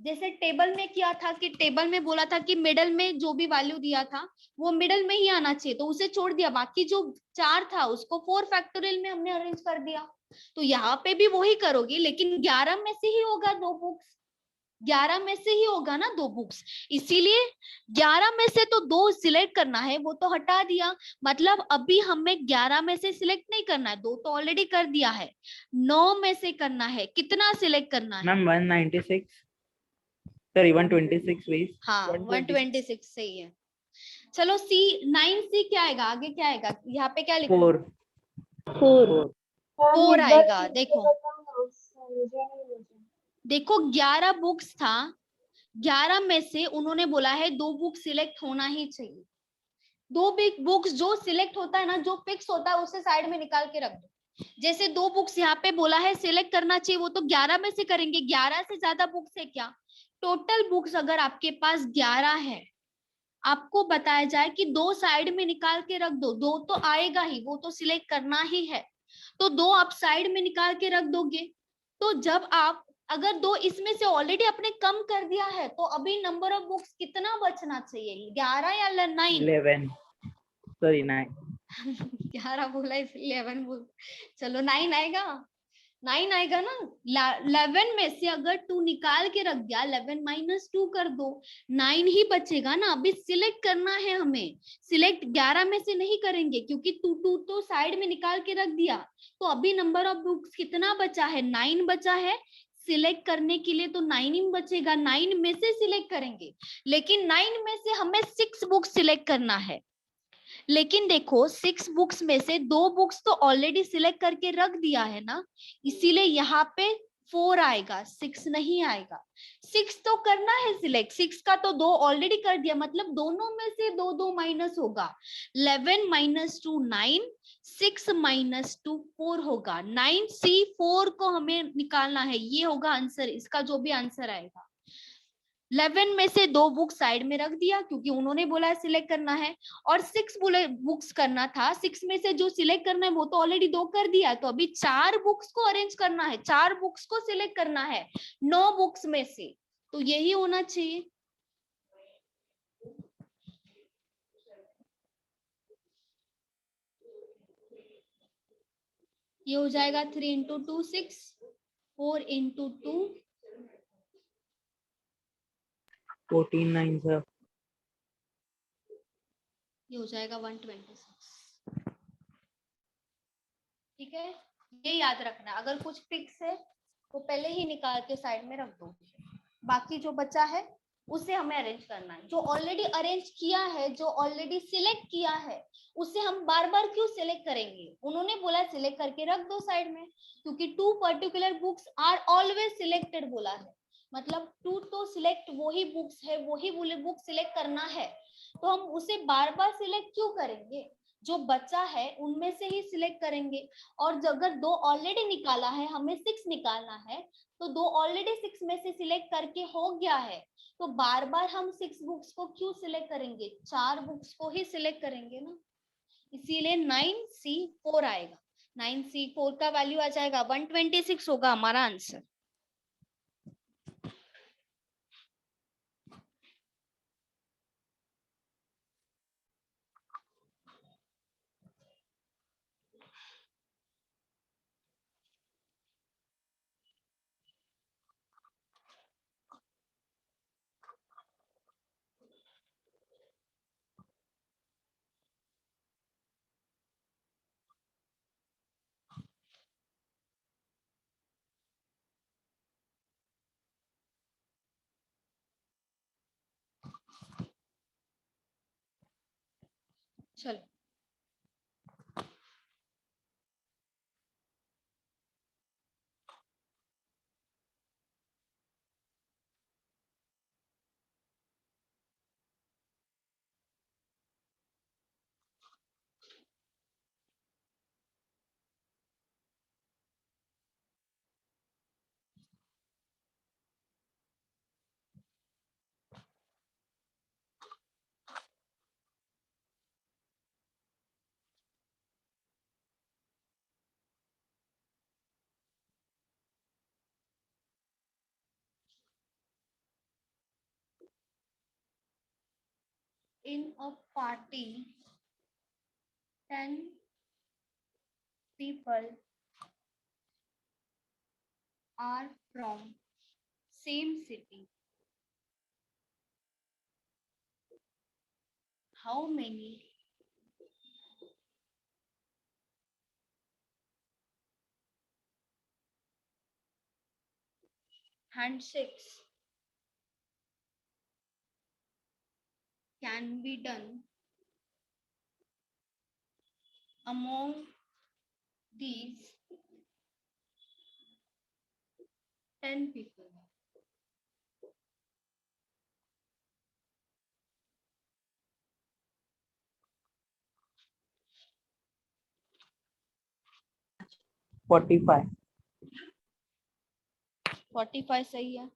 जैसे टेबल में किया था कि टेबल में बोला था कि मिडल में जो भी वैल्यू दिया था वो मिडल में ही आना चाहिए, तो उसे छोड़ दिया। बाकी जो 4 था उसको 4 फैक्टोरियल में हमने अरेंज कर दिया। तो यहाँ पे भी वही करोगी, लेकिन 11 में से ही होगा 2 बुक्स, 11 में से ही होगा ना 2 बुक्स, इसीलिए 11 में से तो 2 सिलेक्ट करना है, वो तो हटा दिया। मतलब अभी हमें 11 में से सिलेक्ट नहीं करना है, 2 तो ऑलरेडी कर दिया है, 9 में से करना है। कितना सिलेक्ट करना है? Ma'am 196, sorry 126 ways. हाँ 126 सही है। चलो सी 9C क्या आएगा, आगे क्या आएगा, यहाँ पे क्या लिखा? 4. 4. मैम 4 एक बार आएगा। फिर से देखो बताओ, समझा नहीं मुझे। देखो 11 बुक्स था, 11 में से उन्होंने बोला है 2 बुक सिलेक्ट होना ही चाहिए। 2 बिग बुक्स जो सिलेक्ट होता है ना, जो फिक्स होता है, उसे साइड में निकाल के रख दो। जैसे 2 बुक्स यहाँ पे बोला है सिलेक्ट करना चाहिए, वो तो 11 में से करेंगे। 11 से ज्यादा बुक्स है क्या? टोटल बुक्स अगर आपके पास 11 है, आपको बताया जाए कि 2 साइड में निकाल के रख दो, 2 तो आएगा ही, वो तो सिलेक्ट करना ही है, तो 2 आप साइड में निकाल के रख दोगे। तो जब आप अगर 2 इसमें से ऑलरेडी आपने कम कर दिया है, तो अभी नंबर ऑफ बुक्स कितना बचना चाहिए, 11 या 9? 11, सॉरी 9. 11 बोला इसलिए 11 बोल, चलो 9 आएगा, 9 आएगा ना। 11 में से अगर 2 निकाल के रख दिया, 11 माइनस 2 कर दो, 9 ही बचेगा ना। अभी सिलेक्ट करना है हमें, सिलेक्ट 11 में से नहीं करेंगे, क्योंकि 2 तो साइड में निकाल के रख दिया। तो अभी नंबर ऑफ बुक्स कितना बचा है, 9 बचा है। सिलेक्ट करने के लिए तो 9 ही बचेगा, 9 में से सिलेक्ट करेंगे। लेकिन 9 में से हमें 6 बुक्स सिलेक्ट करना है। लेकिन देखो 6 बुक्स में से 2 बुक्स तो ऑलरेडी सिलेक्ट करके रख दिया है ना, इसीलिए यहाँ पे 4 आएगा, 6 नहीं आएगा। 6 तो करना है सिलेक्ट, 6 का तो 2 ऑलरेडी कर दिया, मतलब दोनों में से 2 2 माइनस होगा। 11 माइनस 2 9, 6 माइनस 2 4 होगा। 9C4 को हमें निकालना है, ये होगा आंसर, इसका जो भी आंसर आएगा। 11 में से 2 बुक साइड में रख दिया क्योंकि उन्होंने बोला सिलेक्ट करना है, और 6 बुक्स करना था। 6 में से जो सिलेक्ट करना है वो तो ऑलरेडी 2 कर दिया, तो अभी 4 बुक्स को अरेंज करना है, 4 बुक्स को सिलेक्ट करना है 9 बुक्स में से, तो यही होना चाहिए। ये हो जाएगा 3 इंटू 2 6, 4 इंटू 2 14 9 सर। ये हो जाएगा 126। ठीक है, ये याद रखना, अगर कुछ फिक्स है तो पहले ही निकाल के साइड में रख दो, बाकी जो बचा है उसे हमें अरेंज करना है। जो ऑलरेडी अरेंज किया है, जो ऑलरेडी सिलेक्ट किया है, उसे हम बार बार क्यों सिलेक्ट करेंगे? उन्होंने बोला सिलेक्ट करके रख दो साइड में, क्योंकि 2 particular books are always selected बोला है, मतलब 2 तो सिलेक्ट वही बुक्स है, वही बुक सिलेक्ट करना है, तो हम उसे बार बार सिलेक्ट क्यों करेंगे? जो बचा है उनमें से ही सिलेक्ट करेंगे। और अगर 2 ऑलरेडी निकाला है, हमें 6 निकालना है, तो 2 ऑलरेडी 6 में से सिलेक्ट करके हो गया है, तो बार बार हम 6 बुक्स को क्यों सिलेक्ट करेंगे? 4 बुक्स को ही सिलेक्ट करेंगे ना, इसीलिए 9C4 आएगा। 9C4 का वैल्यू आ जाएगा 126 होगा हमारा आंसर। चलो in a party 10 people are from same city. How many handshakes can be done among these 10 people? Forty five 45 सही है।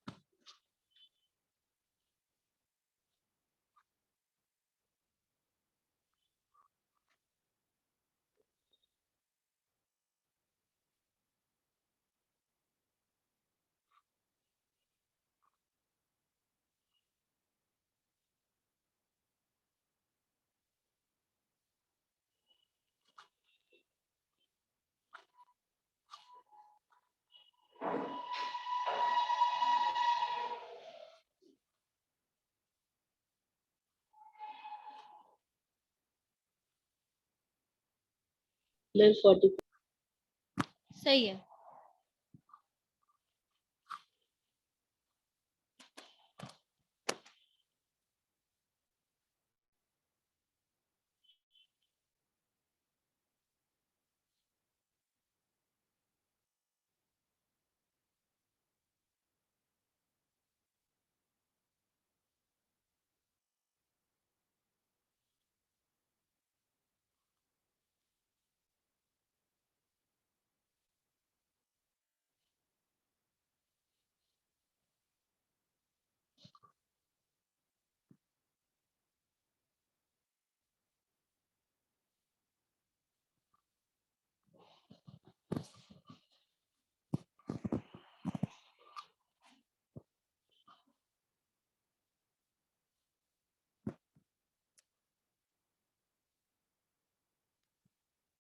मैम 40 सही है।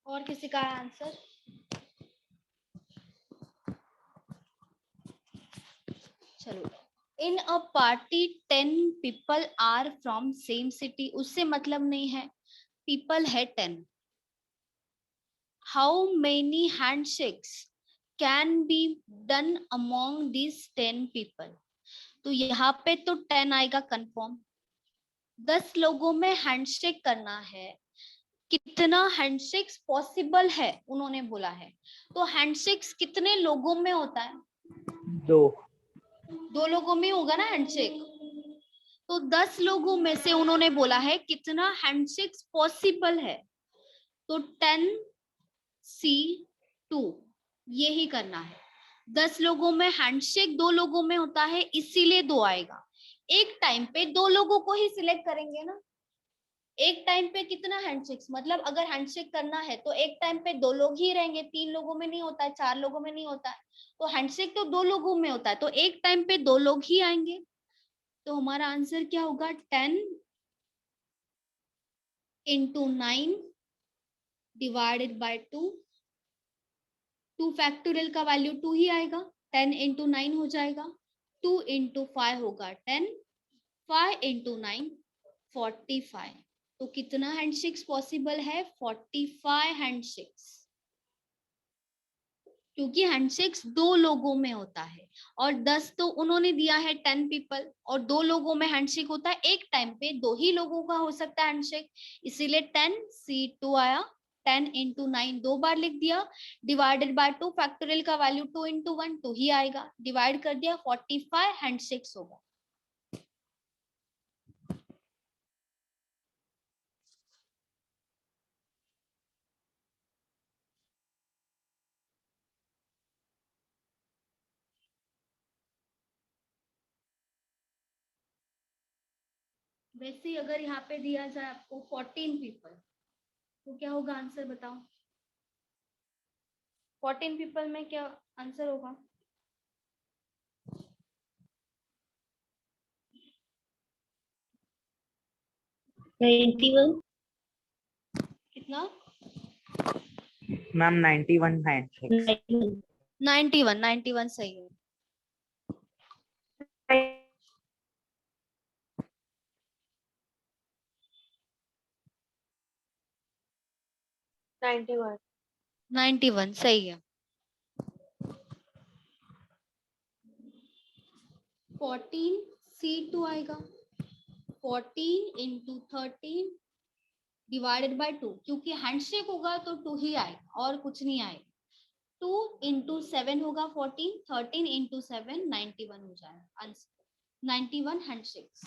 और किसी का आंसर? चलो, in a party 10 people are from same city, उससे मतलब नहीं है, पीपल है 10। How many handshakes can be done among this 10 people? तो यहाँ पे तो 10 आएगा कंफर्म। 10 लोगों में हैंडशेक करना है, कितना हैंडशेक्स पॉसिबल है उन्होंने बोला है। तो हैंडशेक्स कितने लोगों में होता है? 2 लोगों में होगा ना हैंडशेक। तो 10 लोगों में से उन्होंने बोला है कितना हैंडशेक्स पॉसिबल है, तो 10C2 यही करना है। 10 लोगों में हैंडशेक 2 लोगों में होता है, इसीलिए 2 आएगा। एक टाइम पे 2 लोगों को ही सिलेक्ट करेंगे ना। एक टाइम पे कितना हैंडशेक्स, मतलब अगर हैंडशेक करना है तो एक टाइम पे 2 लोग ही रहेंगे, 3 लोगों में नहीं होता है, 4 लोगों में नहीं होता है। तो हैंडशेक तो 2 लोगों में होता है, तो एक टाइम पे 2 लोग ही आएंगे। तो हमारा आंसर क्या होगा? 10 into 9 divided by 2। 2 फैक्टोरियल का वैल्यू 2 ही आएगा, 10 into 9 हो जाएगा। 2 into 5 होगा 10, 5 into 9 45। तो कितना हैंडशेक्स पॉसिबल है? 45 हैंडशेक्स, क्योंकि हैंडशेक्स 2 लोगों में होता है। और 10 तो उन्होंने दिया है 10 पीपल, और 2 लोगों में हैंडशेक होता है, एक टाइम पे 2 ही लोगों का हो सकता है हैंडशेक, इसीलिए 10C2 आया। 10 into 9 2 बार लिख दिया, डिवाइडेड बाय 2, फैक्टोरियल का वैल्यू 2 into 1 2 ही आएगा, डिवाइड कर दिया, 45 हैंडशेक्स होगा। वैसे ही अगर यहाँ पे दिया जाए आपको 14 पीपल, तो क्या होगा आंसर बताओ? 14 पीपल में क्या आंसर होगा? 91। कितना? Ma'am 91 handshakes. 91 सही है। 91 सही है। 14C2 आएगा, 14 into 13 डिवाइडेड बाय 2, क्योंकि हैंडशेक होगा तो 2 ही आएगा और कुछ नहीं आएगा। 2 into 7 होगा 14, 13 into 7 91 हो जाएगा answer. 91 handshakes.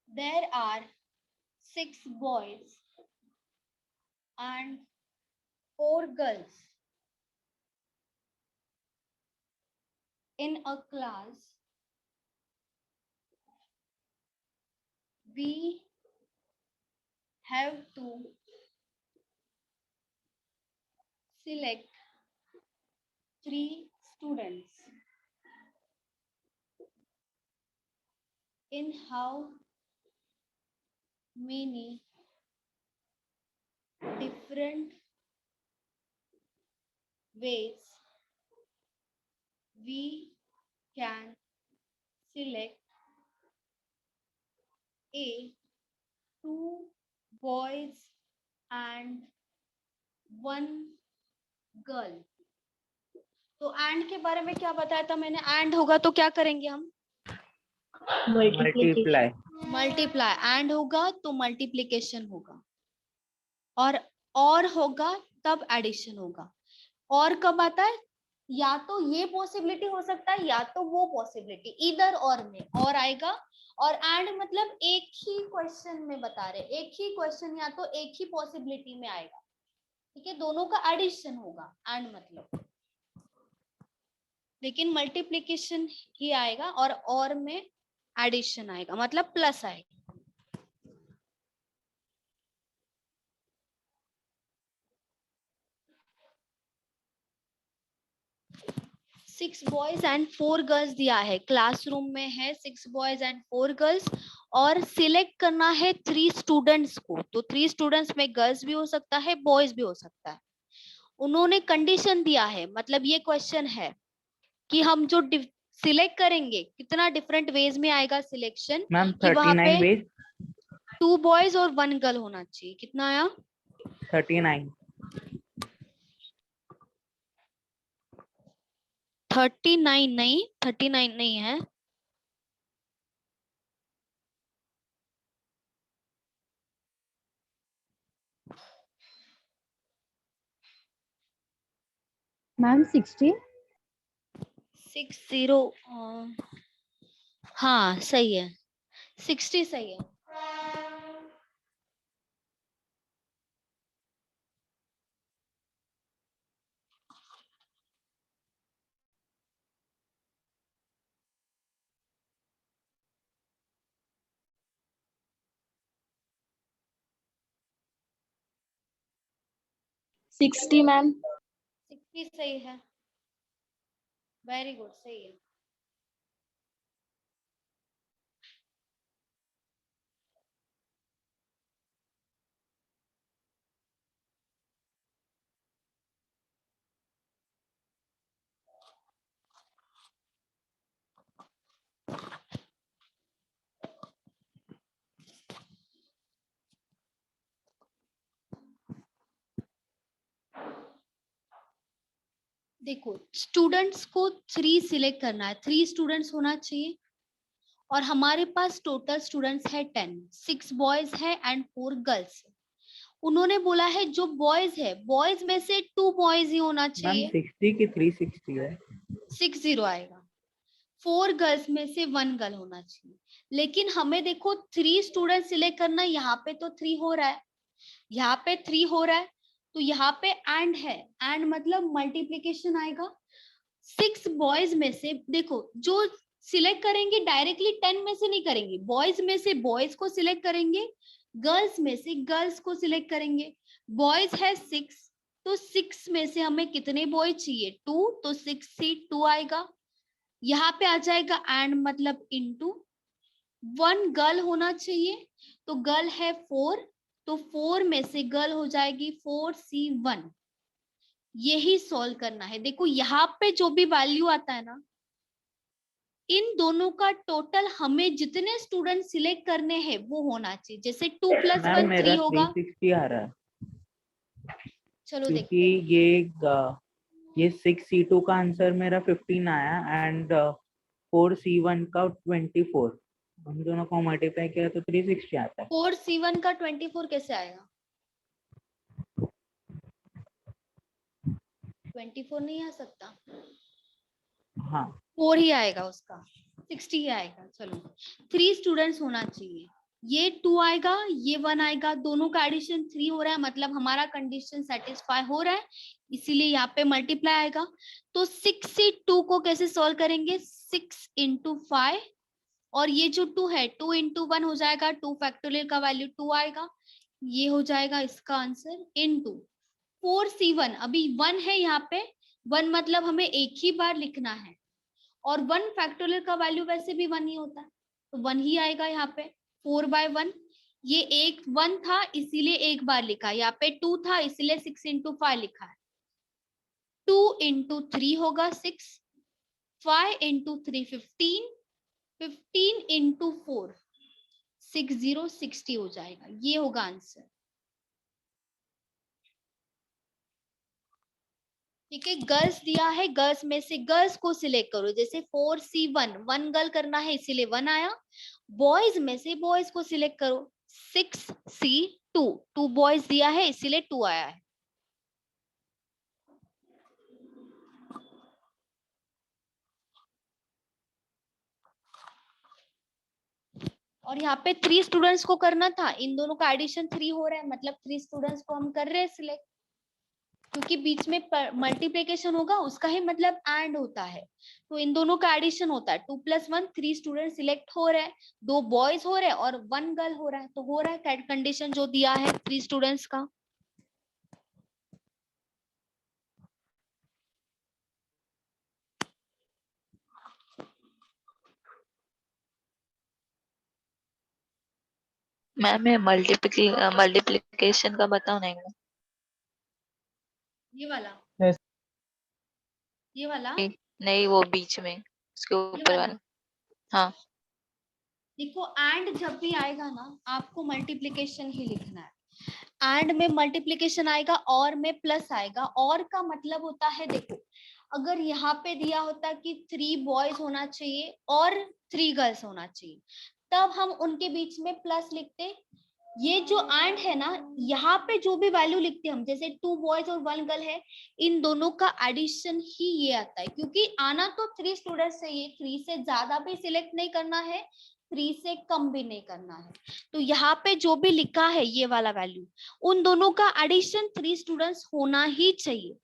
There are 6 boys and 4 girls in a class. We have to select 3 students. In how many different ways we can select a 2 boys and 1 girl. तो एंड के बारे में क्या बताया था मैंने? एंड होगा तो क्या करेंगे हम? मल्टीप्लाई। मल्टीप्लाई, एंड होगा तो मल्टीप्लिकेशन होगा, और होगा तब एडिशन होगा। और कब आता है? या तो ये पॉसिबिलिटी हो सकता है या तो वो पॉसिबिलिटी, इधर और में और आएगा। और एंड मतलब एक ही क्वेश्चन में बता रहे, एक ही क्वेश्चन या तो एक ही पॉसिबिलिटी में आएगा, ठीक है, दोनों का एडिशन होगा एंड मतलब, लेकिन मल्टीप्लिकेशन ही आएगा और में एडिशन आएगा, मतलब प्लस आएगा। 6 बॉयज एंड 4 गर्ल्स दिया है, क्लासरूम में है 6 बॉयज एंड 4 गर्ल्स, और सिलेक्ट करना है 3 स्टूडेंट्स को। तो 3 स्टूडेंट्स में गर्ल्स भी हो सकता है, बॉयज भी हो सकता है। उन्होंने कंडीशन दिया है, मतलब ये क्वेश्चन है कि हम जो सिलेक्ट करेंगे कितना डिफरेंट वेज में आएगा सिलेक्शन, मैम कि वहां पे 39 वेज 2 बॉयज और 1 गर्ल होना चाहिए। कितना आया? 39 39 नहीं, 39 नहीं है। मैम 60। 60 हाँ सही है, 60 सही है। Sixty ma'am. 60 सही है, वेरी गुड, सही है। देखो स्टूडेंट्स को 3 सिलेक्ट करना है, 3 स्टूडेंट्स होना चाहिए, और हमारे पास टोटल स्टूडेंट्स है 10, 6 बॉयज है एंड 4 गर्ल्स। उन्होंने बोला है जो बॉयज है, बॉयज में से 2 बॉयज ही होना मैम चाहिए, 60 की 360 है। 60 आएगा। 4 गर्ल्स में से 1 गर्ल होना चाहिए, लेकिन हमें देखो 3 स्टूडेंट सिलेक्ट करना, यहाँ पे तो 3 हो रहा है, यहाँ पे 3 हो रहा है, तो यहाँ पे एंड है, एंड मतलब मल्टीप्लिकेशन आएगा। 6 बॉयज में से देखो जो सिलेक्ट करेंगे डायरेक्टली 10 में से नहीं करेंगे, बॉयज में से बॉयज को सिलेक्ट करेंगे, गर्ल्स में से गर्ल्स को सिलेक्ट करेंगे। बॉयज है 6, तो 6 में से हमें कितने बॉय चाहिए? 2, तो 6 से 2 आएगा, यहाँ पे आ जाएगा एंड मतलब इनटू 1 गर्ल होना चाहिए, तो गर्ल है 4, तो 4 में से गर्ल हो जाएगी 4C1। यही सॉल्व करना है। देखो यहाँ पे जो भी वैल्यू आता है ना, इन दोनों का टोटल हमें जितने स्टूडेंट सिलेक्ट करने हैं वो होना चाहिए। जैसे 2 + मैम 1 मेरा 3 होगा। 360 आ रहा है चलो क्योंकि देखते हैं। ये 6C2 का आंसर मेरा 15 आया एंड 4C1 का 24। हम दोनों को मल्टीप्लाई किया तो 360 आता है। 4C1 का 24 कैसे आएगा? 24 नहीं आ सकता, हाँ 4 ही आएगा, उसका 60 ही आएगा। चलो 3 स्टूडेंट्स होना चाहिए, ये 2 आएगा, ये 1 आएगा, दोनों का एडिशन 3 हो रहा है, मतलब हमारा कंडीशन सेटिस्फाई हो रहा है, इसीलिए यहाँ पे मल्टीप्लाई आएगा। तो 6 से 2 को कैसे सॉल्व करेंगे? 6 × 5, और ये जो 2 है 2 × 1 हो जाएगा, 2 फैक्टोरियल का वैल्यू 2 आएगा, ये हो जाएगा इसका आंसर, इनटू 4C1। अभी 1 है यहाँ पे, 1 मतलब हमें एक ही बार लिखना है, और 1 फैक्टोरियल का वैल्यू वैसे भी 1 ही होता है, तो 1 ही आएगा यहाँ पे। 4/1, ये एक 1 था इसीलिए एक बार लिखा, यहाँ पे 2 था इसलिए 6 × 5 लिखा है। 2 × 3 होगा 6, 5 × 3 15, 15 × 4 60, 60 हो जाएगा, ये होगा आंसर। ठीक है, गर्ल्स दिया है, गर्ल्स में से गर्ल्स को सिलेक्ट करो, जैसे 4C1 वन गर्ल करना है इसीलिए 1 आया। बॉयज में से बॉयज को सिलेक्ट करो, 6C2 2 बॉयज दिया है इसीलिए 2 आया है। और यहाँ पे 3 स्टूडेंट्स को करना था, इन दोनों का एडिशन 3 हो रहा है, मतलब 3 स्टूडेंट्स को हम कर रहे हैं सिलेक्ट, क्योंकि बीच में मल्टीप्लिकेशन होगा उसका ही मतलब एंड होता है, तो इन दोनों का एडिशन होता है। 2 + 1 3 स्टूडेंट सिलेक्ट हो रहे हैं, 2 बॉयज हो रहे हैं और 1 गर्ल हो रहा है, तो हो रहा है कंडीशन जो दिया है 3 स्टूडेंट्स का। मैम मैं मल्टीप्लिकेशन का बताओ ना एक बार। ये वाला, Yes. ये वाला, नहीं वो बीच में उसके ये ऊपर वाला। वाला। हाँ देखो एंड जब भी आएगा ना आपको मल्टीप्लिकेशन ही लिखना है, एंड में मल्टीप्लिकेशन आएगा और में प्लस आएगा। और का मतलब होता है, देखो अगर यहाँ पे दिया होता कि 3 बॉयज होना चाहिए और 3 गर्ल्स होना चाहिए, तब हम उनके बीच में प्लस लिखते। ये जो एंड है ना, यहाँ पे जो भी वैल्यू लिखते हम, जैसे 2 बॉयज और 1 गर्ल है, इन दोनों का एडिशन ही ये आता है, क्योंकि आना तो 3 स्टूडेंट्स चाहिए, 3 से ज्यादा भी सिलेक्ट नहीं करना है, 3 से कम भी नहीं करना है। तो यहाँ पे जो भी लिखा है ये वाला वैल्यू, उन दोनों का एडिशन 3 स्टूडेंट्स होना ही चाहिए।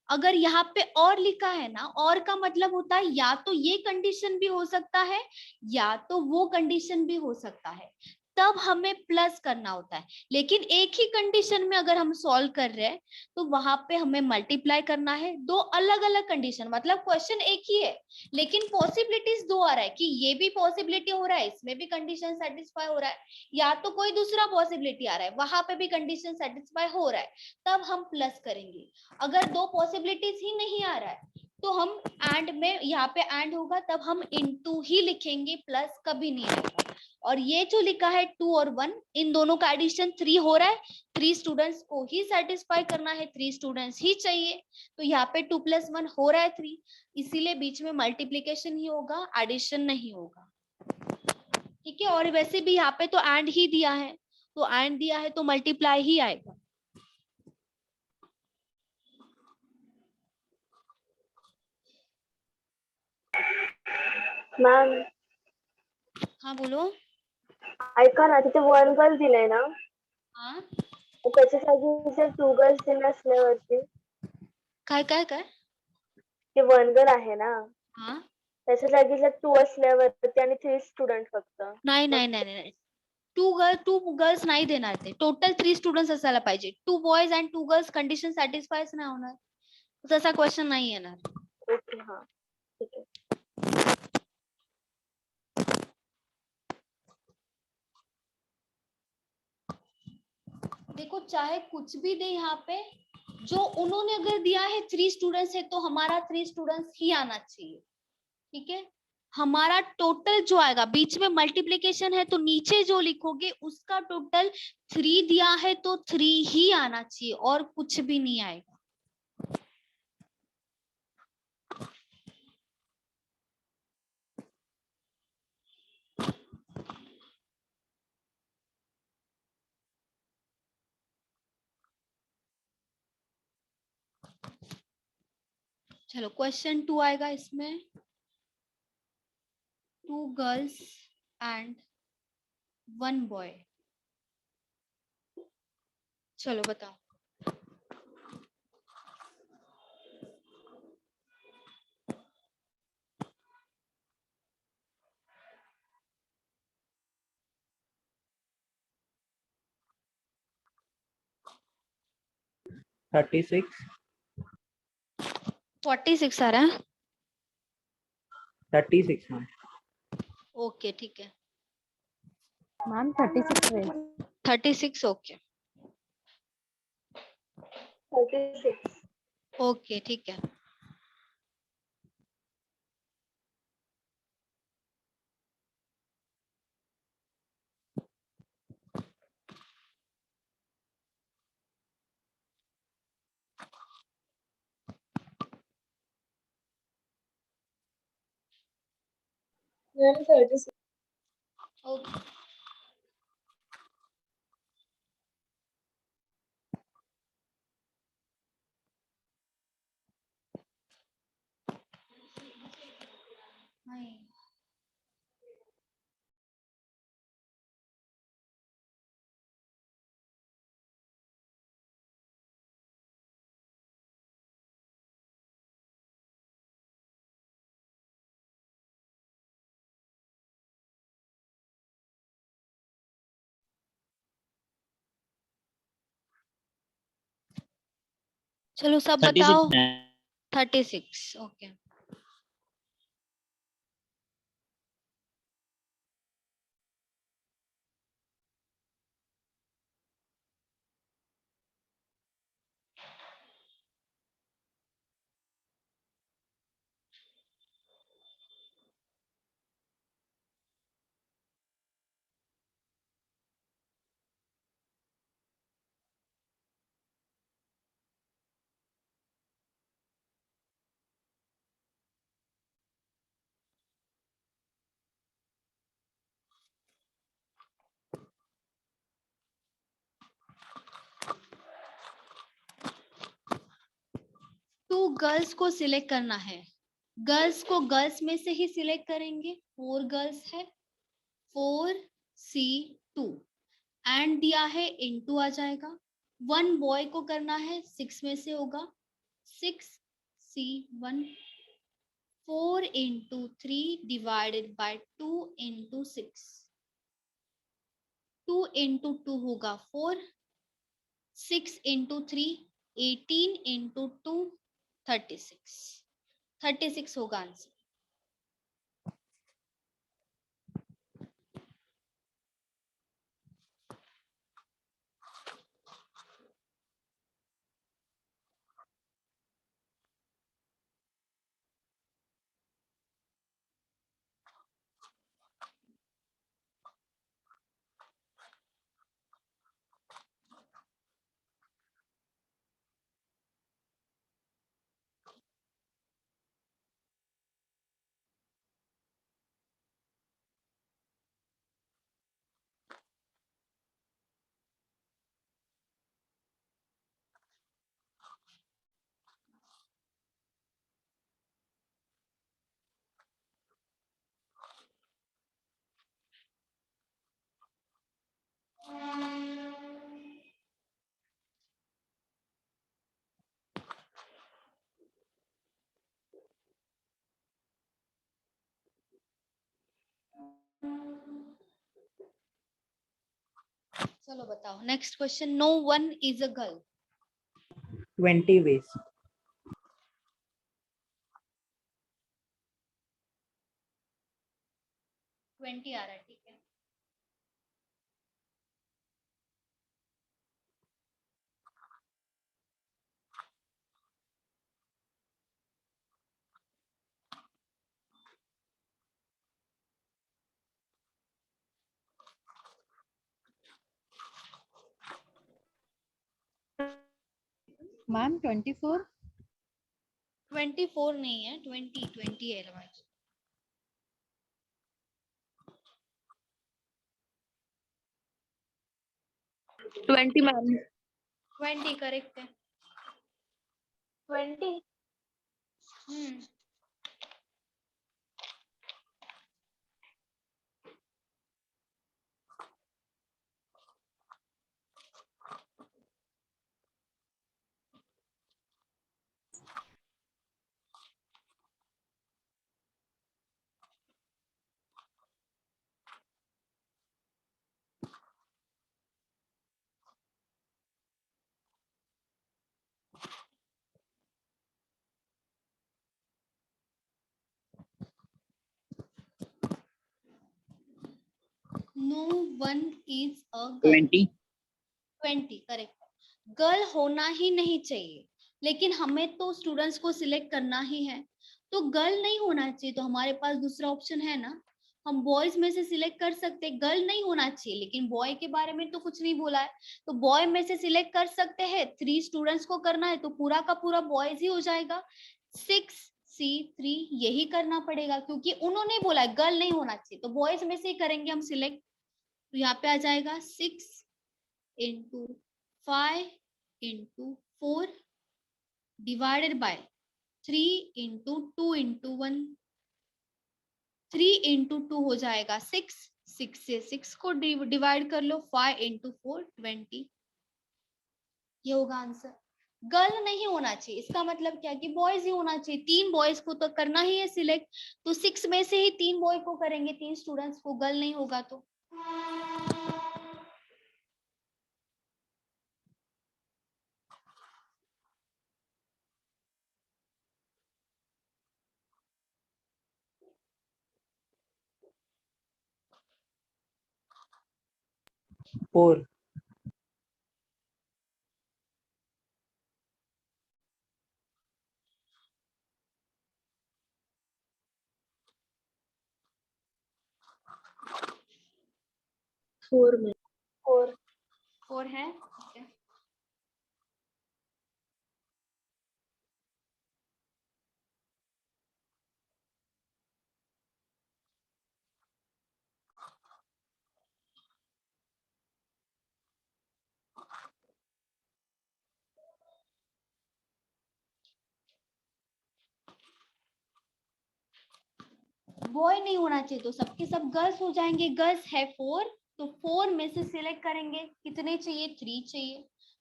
अगर यहाँ पे और लिखा है ना, और का मतलब होता है या तो ये कंडीशन भी हो सकता है या तो वो कंडीशन भी हो सकता है, तब हमें प्लस करना होता है। लेकिन एक ही कंडीशन में अगर हम सॉल्व कर रहे हैं तो वहां पे हमें मल्टीप्लाई करना है। 2 अलग अलग कंडीशन, मतलब क्वेश्चन एक ही है लेकिन पॉसिबिलिटीज 2 आ रहा है कि ये भी पॉसिबिलिटी हो रहा है, इसमें भी कंडीशन सेटिस्फाई हो रहा है, या तो कोई दूसरा पॉसिबिलिटी आ रहा है वहां पे भी कंडीशन सेटिस्फाई हो रहा है, तब हम प्लस करेंगे। अगर 2 पॉसिबिलिटीज ही नहीं आ रहा है तो हम एंड में, यहाँ पे एंड होगा तब हम इनटू ही लिखेंगे, प्लस कभी नहीं आएगा। और ये जो लिखा है 2 और 1, इन दोनों का एडिशन 3 हो रहा है, 3 स्टूडेंट्स को ही सेटिस्फाई करना है, 3 स्टूडेंट्स ही चाहिए, तो यहाँ पे 2 + 1 हो रहा है 3, इसीलिए बीच में मल्टीप्लीकेशन ही होगा, एडिशन नहीं होगा। ठीक है, और वैसे भी यहाँ पे तो एंड ही दिया है, तो एंड दिया है तो मल्टीप्लाई ही आएगा। मॅम हाँ बोलो। ऐका ना, तिथे 1 गर्ल दिलंय ना, हाँ तर त्याच्या जागी जर 2 गर्ल्स दिले असल्यावरती, काय काय काय ते 1 गर्ल आहे ना, हाँ त्याच्या जागी जर 2 असल्यावरती आणि 3 स्टुडंट फक्त, नाही नाही नाही नाही, 2 गर्ल्स नाही देणार ते, टोटल 3 स्टुडंट्स असायला पाहिजे। 2 बॉयज अँड 2 गर्ल्स कंडिशन सॅटिस्फायच नाही होणार, तसा क्वेश्चन नाही येणार। ओके हा ठीक आहे. देखो चाहे कुछ भी दे यहाँ पे, जो उन्होंने अगर दिया है 3 स्टूडेंट्स है तो हमारा 3 स्टूडेंट्स ही आना चाहिए। ठीक है, हमारा टोटल जो आएगा, बीच में मल्टीप्लीकेशन है तो नीचे जो लिखोगे उसका टोटल 3 दिया है तो 3 ही आना चाहिए और कुछ भी नहीं आएगा। चलो क्वेश्चन 2 आएगा इसमें, 2 गर्ल्स एंड 1 बॉय। चलो बताओ। थर्टी सिक्स 46 आ रहा है। 36 मैम। ओके ठीक है, मैम 36 वेज 36 ओके 36 ओके ठीक है। मैम 36. ओके चलो सब 36 बताओ. है 36. ओके. टू गर्ल्स को सिलेक्ट करना है. गर्ल्स को गर्ल्स में से ही सिलेक्ट करेंगे. 4 गर्ल्स है. 4C2 एंड दिया है इनटू आ जाएगा. 1 बॉय को करना है 6 में से होगा 6C1. 4 into 3 divided by 2 into 6. 2 into 2 होगा 4. 6 into 3 18 into 2 36. 36 होगा आंसर. चलो बताओ next question. No one is a girl. 20 ways. 20 आ रहा है. ठीक है. मैम 24. 24 नहीं है 20 है हमारे. 20 मैम. 20 करेक्ट है. 20. No one is a girl. 20 20 correct. Girl होना ही नहीं चाहिए लेकिन हमें तो स्टूडेंट्स को सिलेक्ट करना ही है तो गर्ल नहीं होना चाहिए. तो हमारे पास दूसरा ऑप्शन है ना. हम बॉयज में से सिलेक्ट कर सकते. गर्ल नहीं होना चाहिए लेकिन बॉय के बारे में तो कुछ नहीं बोला है तो बॉय में से सिलेक्ट कर सकते हैं. 3 स्टूडेंट्स को करना है तो पूरा का पूरा बॉयज ही हो जाएगा. 6 C3 यही करना पड़ेगा क्योंकि उन्होंने बोला गर्ल नहीं होना चाहिए, तो बॉयज में से ही करेंगे हम सिलेक्ट। तो यहाँ पे आ जाएगा 6 into 5 into 4 divided by 3 into 2 into 1, 3 into 2 हो जाएगा 6, 6 से 6 को डिवाइड कर लो, 5 into 4 20, ये होगा आंसर। गर्ल नहीं होना चाहिए, इसका मतलब क्या कि बॉयज ही होना चाहिए। 3 बॉयज को तो करना ही है सिलेक्ट, तो 6 में से ही 3 बॉय को करेंगे, 3 स्टूडेंट्स को, गर्ल नहीं होगा तो। फोर। 4 में 4 4 है, ठीक है। बॉय नहीं होना चाहिए तो सबके सब गर्ल्स हो जाएंगे। गर्ल्स है 4, तो 4 में से सिलेक्ट करेंगे, कितने चाहिए, 3 चाहिए,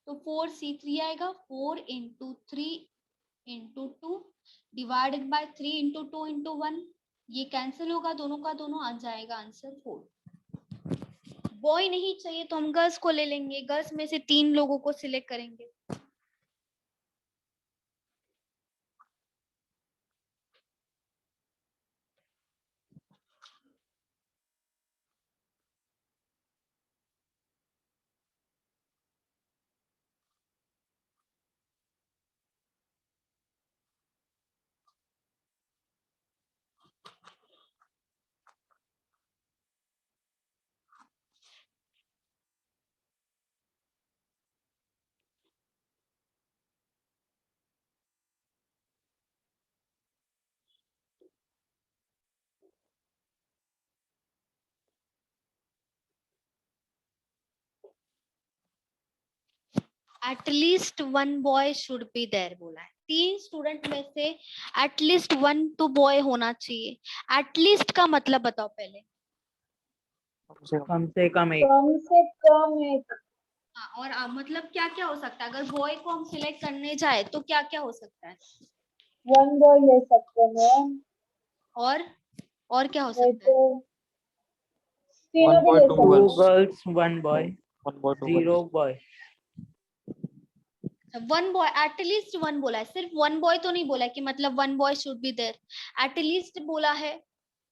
तो 4C3 आएगा। 4 into 3 into 2 divided by 3 into 2 into 1, ये कैंसिल होगा, दोनों का दोनों आ जाएगा आंसर 4। बॉय नहीं चाहिए तो हम गर्ल्स को ले लेंगे, गर्ल्स में से 3 लोगों को सिलेक्ट करेंगे। At least 1 boy should be there बोला है। 3 स्टूडेंट में से एटलीस्ट 1 तो बॉय होना चाहिए। एटलीस्ट का मतलब बताओ पहले। कम से कम एक। कम से कम एक। हाँ, और मतलब क्या क्या हो सकता है, अगर बॉय को हम सिलेक्ट करने जाए तो क्या क्या हो सकता है? 1 बॉय ले सकते हैं मैम, और क्या हो नहीं सकता है? तो तीनों भी ले सकते 2 हैं। Girls 1 boy, 0 boy. 1 boy, at least 1 बोला है, सिर्फ 1 बॉय तो नहीं बोला कि मतलब 1 boy should be there, at least बोला है।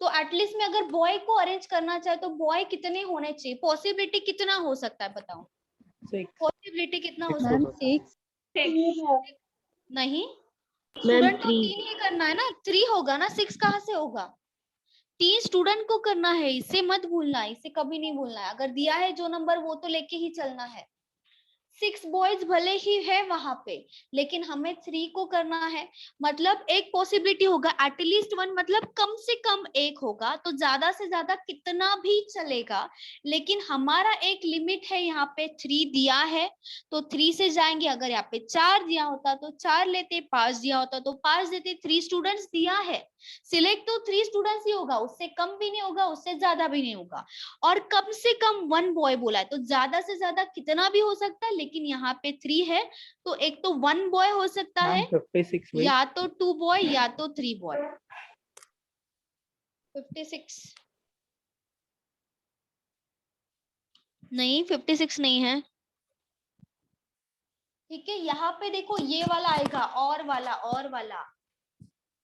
तो एटलीस्ट में अगर बॉय को अरेंज करना चाहे तो बॉय कितने होने चाहिए, पॉसिबिलिटी कितना हो सकता है बताओ? 6। पॉसिबिलिटी कितना हो सकता मैम है? 6। 3 है नहीं, स्टूडेंट तो 3 ही करना है ना, 3 होगा ना, 6 कहाँ से होगा? 3 स्टूडेंट को करना है, इसे मत भूलना, इसे कभी नहीं भूलना है। अगर दिया है जो नंबर वो तो लेके ही चलना है। 6 बॉयज भले ही है वहां पे, लेकिन हमें 3 को करना है, मतलब एक पॉसिबिलिटी होगा, एटलीस्ट 1 मतलब कम से कम एक होगा, तो ज्यादा से ज्यादा कितना भी चलेगा, लेकिन हमारा एक लिमिट है। यहाँ पे 3 दिया है तो 3 से जाएंगे। अगर यहाँ पे 4 दिया होता तो 4 लेते, 5 दिया होता तो 5 देते। 3 स्टूडेंट्स दिया है, सिलेक्ट तो 3 स्टूडेंट्स ही होगा, उससे कम भी नहीं होगा, उससे ज्यादा भी नहीं होगा। और कम से कम 1 बॉय बोला है, तो ज्यादा से ज्यादा कितना भी हो सकता है, लेकिन यहाँ पे 3 है तो एक तो 1 बॉय हो सकता मैम है, 56 वही। या तो 2 बॉय या तो 3 बॉय। 56 नहीं, 56 नहीं है। ठीक है, यहाँ पे देखो ये वाला आएगा, और वाला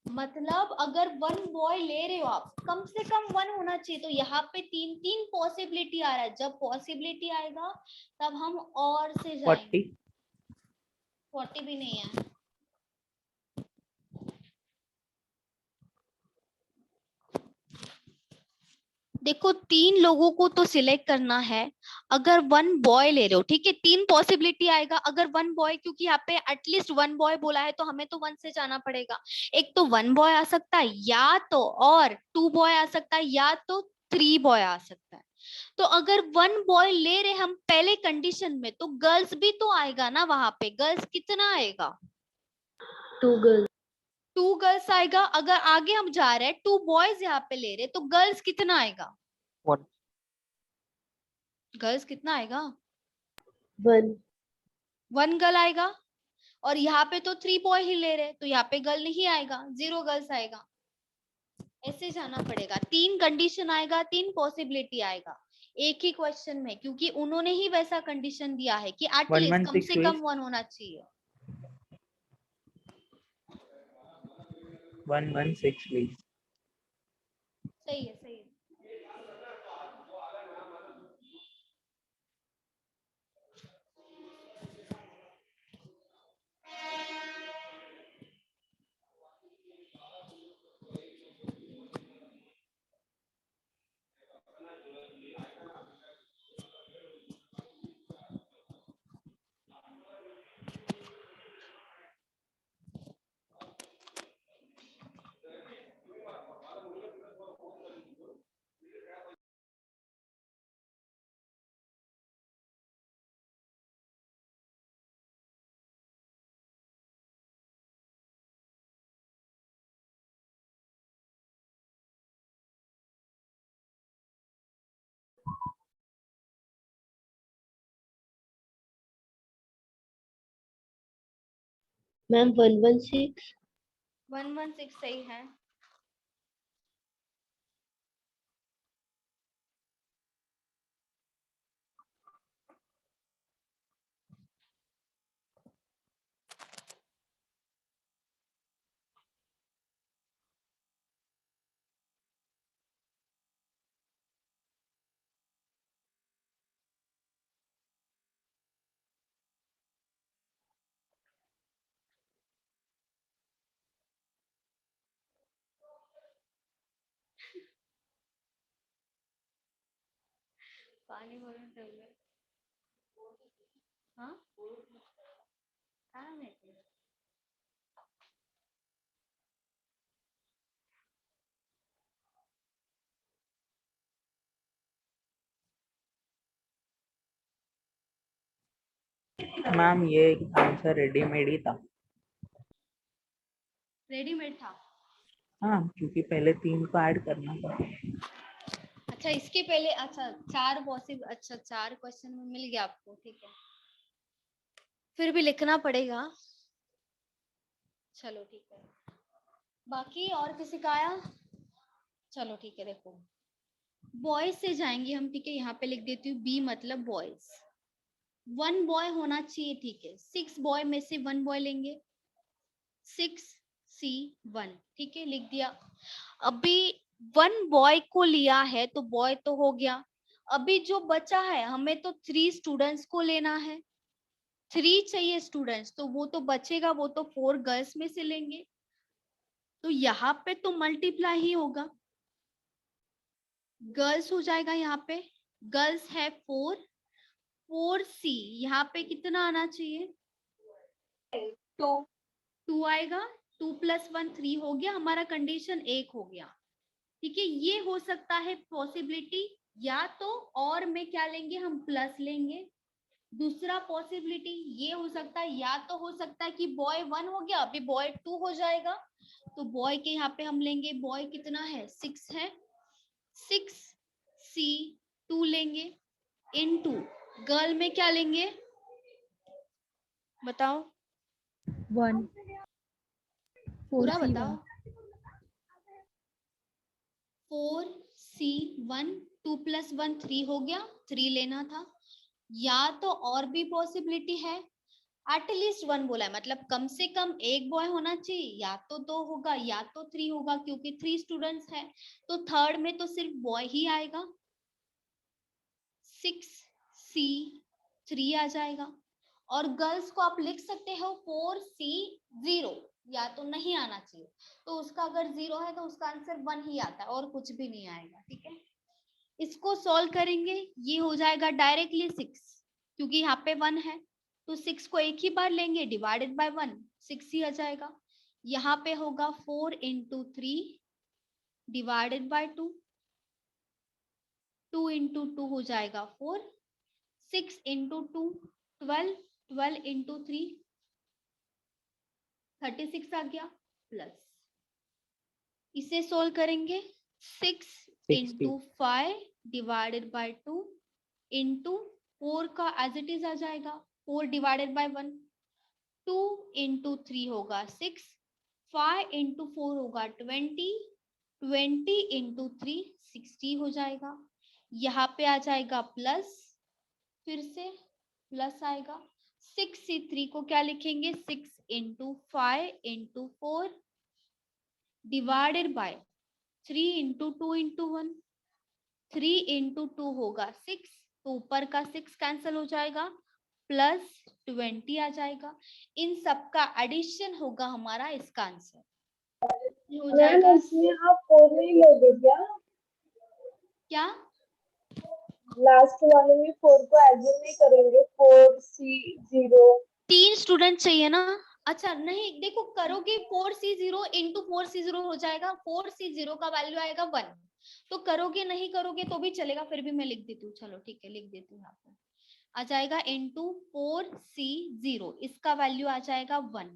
मतलब अगर 1 बॉय ले रहे हो आप, कम से कम 1 होना चाहिए, तो यहाँ पे 3 पॉसिबिलिटी आ रहा है। जब पॉसिबिलिटी आएगा तब हम और से जाएंगे। 40। 40 भी नहीं है। देखो 3 लोगों को तो सिलेक्ट करना है। अगर 1 बॉय ले रहे हो, ठीक है, 3 पॉसिबिलिटी आएगा। अगर 1 बॉय, क्योंकि यहाँ पे एटलीस्ट 1 बॉय बोला है तो हमें तो 1 से जाना पड़ेगा। एक तो 1 बॉय आ सकता है, या तो और 2 बॉय आ सकता है, या तो 3 बॉय आ सकता है। तो अगर 1 बॉय ले रहे हम पहले कंडीशन में, तो गर्ल्स भी तो आएगा ना वहां पे। गर्ल्स कितना आएगा? 2 गर्ल्स आएगा। अगर आगे हम जा रहे हैं 2 बॉयज यहाँ पे ले रहे, तो गर्ल्स कितना आएगा? 1 गर्ल्स कितना आएगा? 1 1 गर्ल आएगा। और यहाँ पे तो 3 बॉय ही ले रहे, तो यहाँ पे गर्ल नहीं आएगा, 0 गर्ल्स आएगा। ऐसे जाना पड़ेगा। 3 कंडीशन आएगा, 3 पॉसिबिलिटी आएगा एक ही क्वेश्चन में, क्योंकि उन्होंने ही वैसा कंडीशन दिया है कि एटलीस्ट कम 116 से कम please. 1 होना चाहिए। 116 please. सही है, सही है। मैम 116 116 सही है। पानी भरून ठेवलंय। हाँ काय माहिती। मैम ये आंसर रेडीमेड ही था। रेडीमेड था। हाँ, क्योंकि पहले 3 को ऐड करना था। अच्छा, इसके पहले, अच्छा 4 पॉसिबल, अच्छा 4 क्वेश्चन में मिल गया आपको, ठीक है। फिर भी लिखना पड़ेगा। चलो ठीक है। बाकी और किसी का आया? चलो ठीक है, देखो बॉयज से जाएंगे हम, ठीक है। यहाँ पे लिख देती हूँ बी मतलब बॉयज। 1 बॉय होना चाहिए, ठीक है। 6 बॉय में से 1 बॉय लेंगे, 6C1, ठीक है, लिख दिया। अभी 1 बॉय को लिया है तो बॉय तो हो गया। अभी जो बचा है, हमें तो 3 स्टूडेंट्स को लेना है। 3 चाहिए स्टूडेंट्स, तो वो तो बचेगा, वो तो 4 गर्ल्स में से लेंगे। तो यहाँ पे तो मल्टीप्लाई ही होगा, गर्ल्स हो जाएगा। यहाँ पे गर्ल्स है 4, 4C। यहाँ पे कितना आना चाहिए? 2 आएगा। 2 + 1 3 हो गया, हमारा कंडीशन 1 हो गया, ठीक है। ये हो सकता है पॉसिबिलिटी, या तो और में क्या लेंगे हम, प्लस लेंगे। दूसरा पॉसिबिलिटी ये हो सकता है, या तो हो सकता है कि बॉय 1 हो गया, अभी बॉय 2 हो जाएगा। तो बॉय के यहाँ पे हम लेंगे, बॉय कितना है, 6 है, 6C2 लेंगे इनटू गर्ल में क्या लेंगे बताओ, 1 पूरा 4C1 बताओ। 4C1, 2 + 1 3 हो गया, 3 लेना था। या तो और भी पॉसिबिलिटी है, एटलीस्ट 1 बोला है, मतलब कम से कम 1 बॉय होना चाहिए, या तो 2 होगा या तो 3 होगा, क्योंकि 3 स्टूडेंट्स है। तो थर्ड में तो सिर्फ बॉय ही आएगा, 6C3 आ जाएगा। और गर्ल्स को आप लिख सकते हो 4C0, या तो नहीं आना चाहिए। तो उसका अगर 0 है तो उसका आंसर 1 ही आता है, और कुछ भी नहीं आएगा, ठीक है। इसको सॉल्व करेंगे, ये हो जाएगा डायरेक्टली 6, क्योंकि यहाँ पे 1 है तो 6 को एक ही बार लेंगे, डिवाइडेड बाय 1, 6 ही आ जाएगा। यहाँ पे होगा 4 इंटू 3 डिवाइडेड बाय 2, 2 इंटू 2 हो जाएगा 4, 6 इंटू 2 12, 12 इंटू 3 36 आ गया, प्लस इसे सोल्व करेंगे, 6 इंटू 5 डिवाइडेड बाय 2 इंटू 4 का एज इट इज आ जाएगा 4 डिवाइडेड बाय 1, 2 इंटू 3 होगा 6, 5 इंटू 4 होगा 20, 20 इंटू 3 60 हो जाएगा। यहाँ पे आ जाएगा प्लस, फिर से प्लस आएगा, 6C3 को क्या लिखेंगे, 6 into 5 into 4 divided by 3 into 2 into 1, 3 into 2 होगा 6, तो ऊपर का 6 कैंसिल हो जाएगा, प्लस 20 आ जाएगा। इन सब का एडिशन होगा हमारा इसका आंसर, ये हो मैम जाएगा उसमें आप 4 नहीं लोगे क्या? क्या, लास्ट वाले में 4 को एडिशन नहीं करेंगे, 4C0? 3 स्टूडेंट चाहिए ना। अच्छा नहीं, देखो करोगे 4C0 इंटू 4C0 हो जाएगा, 4C0 का वैल्यू आएगा 1, तो करोगे नहीं करोगे तो भी चलेगा, फिर भी मैं लिख देती हूँ, चलो ठीक है लिख देती हूँ, यहाँ पे आ जाएगा इंटू 4C0, इसका वैल्यू आ जाएगा 1,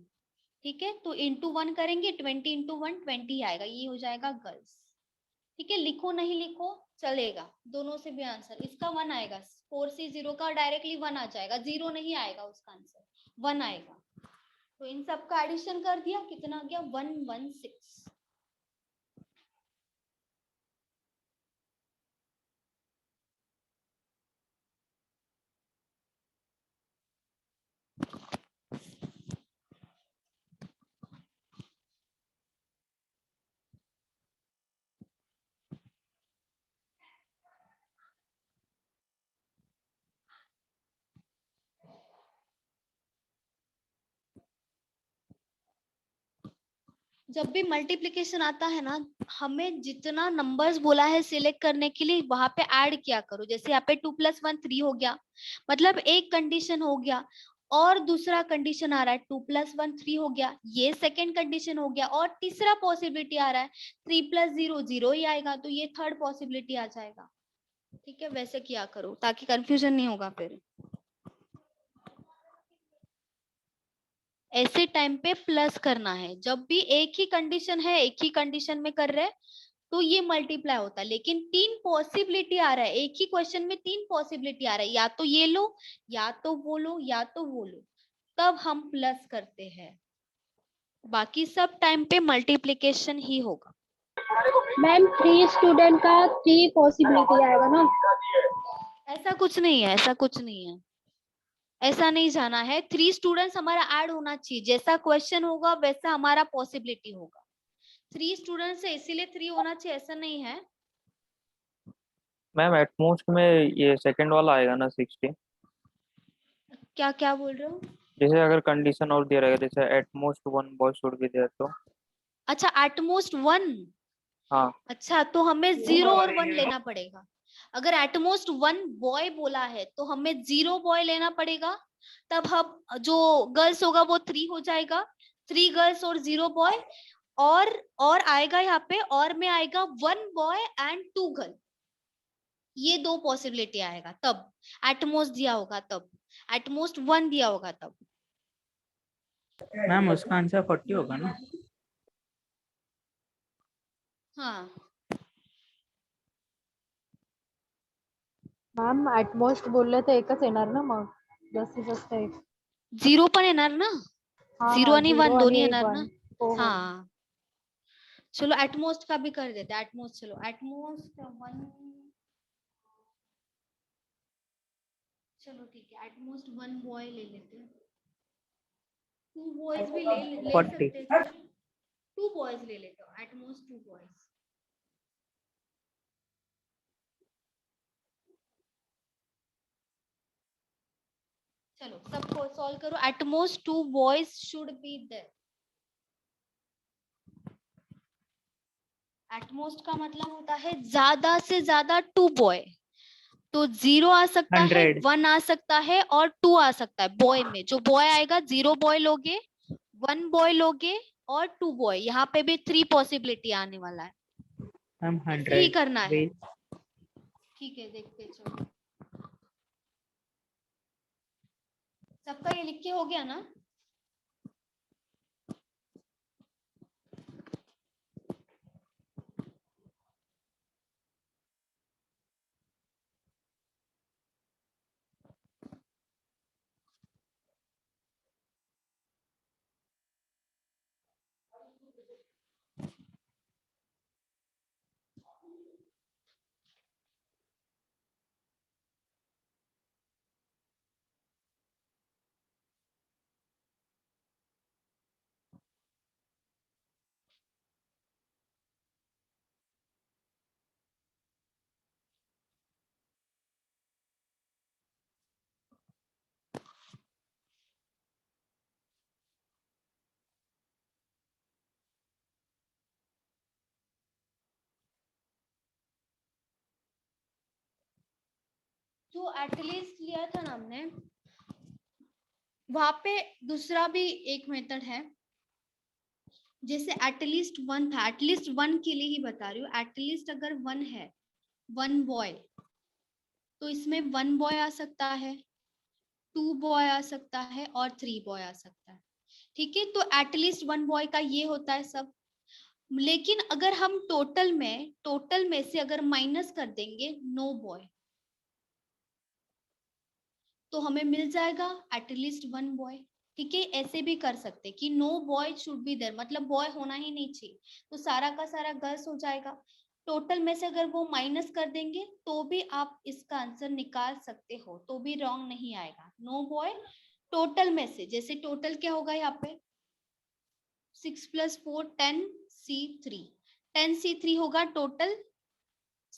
ठीक है, तो इंटू 1 करेंगे, 20 इंटू 1 20 आएगा, ये हो जाएगा गर्ल्स, ठीक है, लिखो नहीं लिखो चलेगा, दोनों से भी आंसर इसका 1 आएगा, 4C0 का डायरेक्टली 1 आ जाएगा, 0 नहीं आएगा उसका आंसर, 1 आएगा। तो इन सब का एडिशन कर दिया, कितना आ गया, 116। जब भी मल्टीप्लिकेशन आता है ना, हमें जितना नंबर्स बोला है सिलेक्ट करने के लिए वहां पे ऐड किया करो, जैसे यहाँ पे 2 + 1 3 हो गया, मतलब एक कंडीशन हो गया, और दूसरा कंडीशन आ रहा है 2 + 1 3 हो गया, ये सेकंड कंडीशन हो गया, और तीसरा पॉसिबिलिटी आ रहा है 3 + 0 0 ही आएगा, तो ये थर्ड पॉसिबिलिटी आ जाएगा, ठीक है, वैसे किया करो ताकि कंफ्यूजन नहीं होगा फिर। ऐसे टाइम पे प्लस करना है, जब भी एक ही कंडीशन है, एक ही कंडीशन में कर रहे हैं तो ये मल्टीप्लाई होता है, लेकिन 3 पॉसिबिलिटी आ रहा है, एक ही क्वेश्चन में 3 पॉसिबिलिटी आ रहा है, या तो ये लो, या तो वो लो, या तो वो लो, तब हम प्लस करते हैं, बाकी सब टाइम पे मल्टीप्लिकेशन ही होगा। मैम 3 स्टूडेंट का 3 पॉसिबिलिटी आएगा ना? ऐसा कुछ नहीं है, ऐसा कुछ नहीं है, ऐसा नहीं जाना है, 3 स्टूडेंट्स हमारा ऐड होना चाहिए, जैसा क्वेश्चन होगा वैसा हमारा पॉसिबिलिटी होगा, 3 स्टूडेंट्स है इसीलिए 3 होना चाहिए, ऐसा नहीं है। मैम एटमोस्ट में ये सेकंड वाला आएगा ना 60? क्या क्या बोल रहे हो? जैसे अगर कंडीशन और दिया रहेगा, जैसे at most 1 boy should be there, तो अच्छा एटमोस्ट 1, हाँ अच्छा तो हमें 0 और 1 लेना पड़ेगा, अगर एटमोस्ट 1 बॉय बोला है तो हमें 0 बॉय लेना पड़ेगा, तब हम जो गर्ल्स होगा वो 3 हो जाएगा, 3 गर्ल्स और 0 बॉय, और आएगा यहाँ पे, और में आएगा 1 बॉय एंड 2 गर्ल, ये 2 पॉसिबिलिटी आएगा, तब एटमोस्ट दिया होगा, तब एटमोस्ट 1 दिया होगा तब। मैम उसका आंसर 40 होगा ना? हाँ मॅम ॲटमोस्ट बोलले तर एकच येणार ना मग? जास्तीत जास्त एक. 0 पण येणार ना, हा 0 हा आणि 1 0 दोन्ही आणि येणार 1. ना, हो हो. हाँ चलो एटमोस्ट का भी कर देते हैं, एटमोस्ट चलो एटमोस्ट 1, चलो ठीक है एटमोस्ट 1 बॉय ले लेते हैं, 2 बॉयज भी ले 40। सकते हैं, 2 बॉयज ले लेते हो, एटमोस्ट 2 बॉयज, चलो सबको सॉल्व करो, at most 2 boys should be there, at most का मतलब होता है ज्यादा से ज्यादा 2 बॉय। तो 0 आ सकता है, 100 1 आ सकता है और 2 आ सकता है। बॉय में जो बॉय आएगा 0 बॉय लोगे, 1 बॉय लोगे और 2 बॉय। यहाँ पे भी 3 पॉसिबिलिटी आने वाला है। मैम ऐसे ही 100 करना है। वेज ठीक है, देखते हैं, चलो सबका ये लिख के हो गया ना? जो एटलीस्ट लिया था ना हमने, वहां पे दूसरा भी एक मेथड है। जैसे एटलीस्ट 1 था, एटलीस्ट 1 के लिए ही बता रही हूँ। एटलीस्ट अगर 1 है, 1 बॉय, तो इसमें 1 बॉय आ सकता है, 2 बॉय आ सकता है और 3 बॉय आ सकता है। ठीक है, तो एटलीस्ट 1 बॉय का ये होता है सब। लेकिन अगर हम टोटल में से अगर माइनस कर देंगे नो बॉय, तो हमें मिल जाएगा एटलीस्ट 1 बॉय। ठीक है, ऐसे भी कर सकते कि no boy should be there, मतलब बॉय होना ही नहीं चाहिए, तो सारा का सारा गर्ल्स हो जाएगा। टोटल में से अगर वो माइनस कर देंगे तो भी आप इसका आंसर निकाल सकते हो, तो भी रॉन्ग नहीं आएगा। नो बॉय टोटल में से, जैसे टोटल क्या होगा यहाँ पे 6 + 4 10C3, 10C3 होगा टोटल।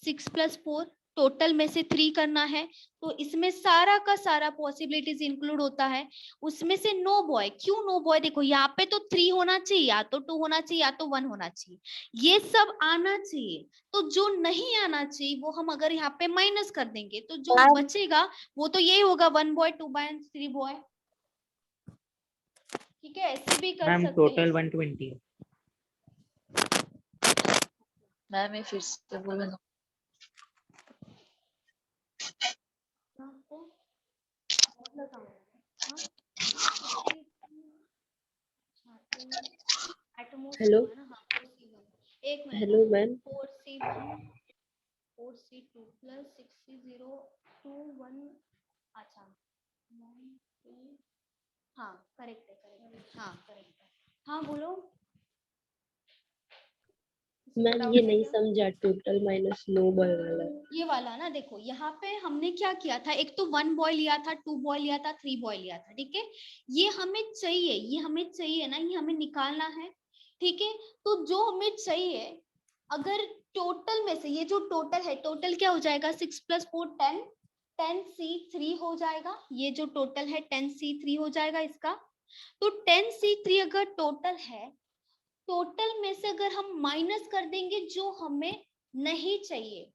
6 + 4 टोटल में से 3 करना है, तो इसमें सारा का सारा पॉसिबिलिटीज इंक्लूड होता है। उसमें से नो बॉय, क्यों नो बॉय? देखो यहाँ पे तो 3 होना चाहिए, या तो 2 होना चाहिए, या तो 1 होना चाहिए, ये सब आना चाहिए। तो जो नहीं आना चाहिए वो हम अगर यहाँ पे माइनस कर देंगे तो जो बचेगा वो तो यही होगा 1 बॉय, 2 बॉय, 3 बॉय। ठीक है, ऐसे भी कर मैम सकते टोटल हैं। 120 है। मैम ये फिर से बोलो ना। हेलो एक minute, hello ma'am 4C1 4C2 + 6C0 2 1, अच्छा 9 3, हाँ करेक्ट है, हाँ करेक्ट है। हाँ बोलो, किसी को मैम डाउट ये है नहीं क्या? समझा टोटल माइनस नो बॉय वाला। ये वाला ना, देखो यहाँ पे हमने क्या किया था, एक तो 1 बॉय लिया था, 2 बॉय लिया था, 3 बॉय लिया था। ठीक है, ये हमें चाहिए ना, ये हमें निकालना है। ठीक है, तो जो हमें चाहिए, अगर टोटल में से ये जो टोटल है, टोटल क्या हो जाएगा 6 + 4 10, 10C3 हो जाएगा। ये जो टोटल है 10C3 हो जाएगा इसका। तो 10C3 अगर टोटल है, टोटल में से अगर हम माइनस कर देंगे जो हमें नहीं चाहिए,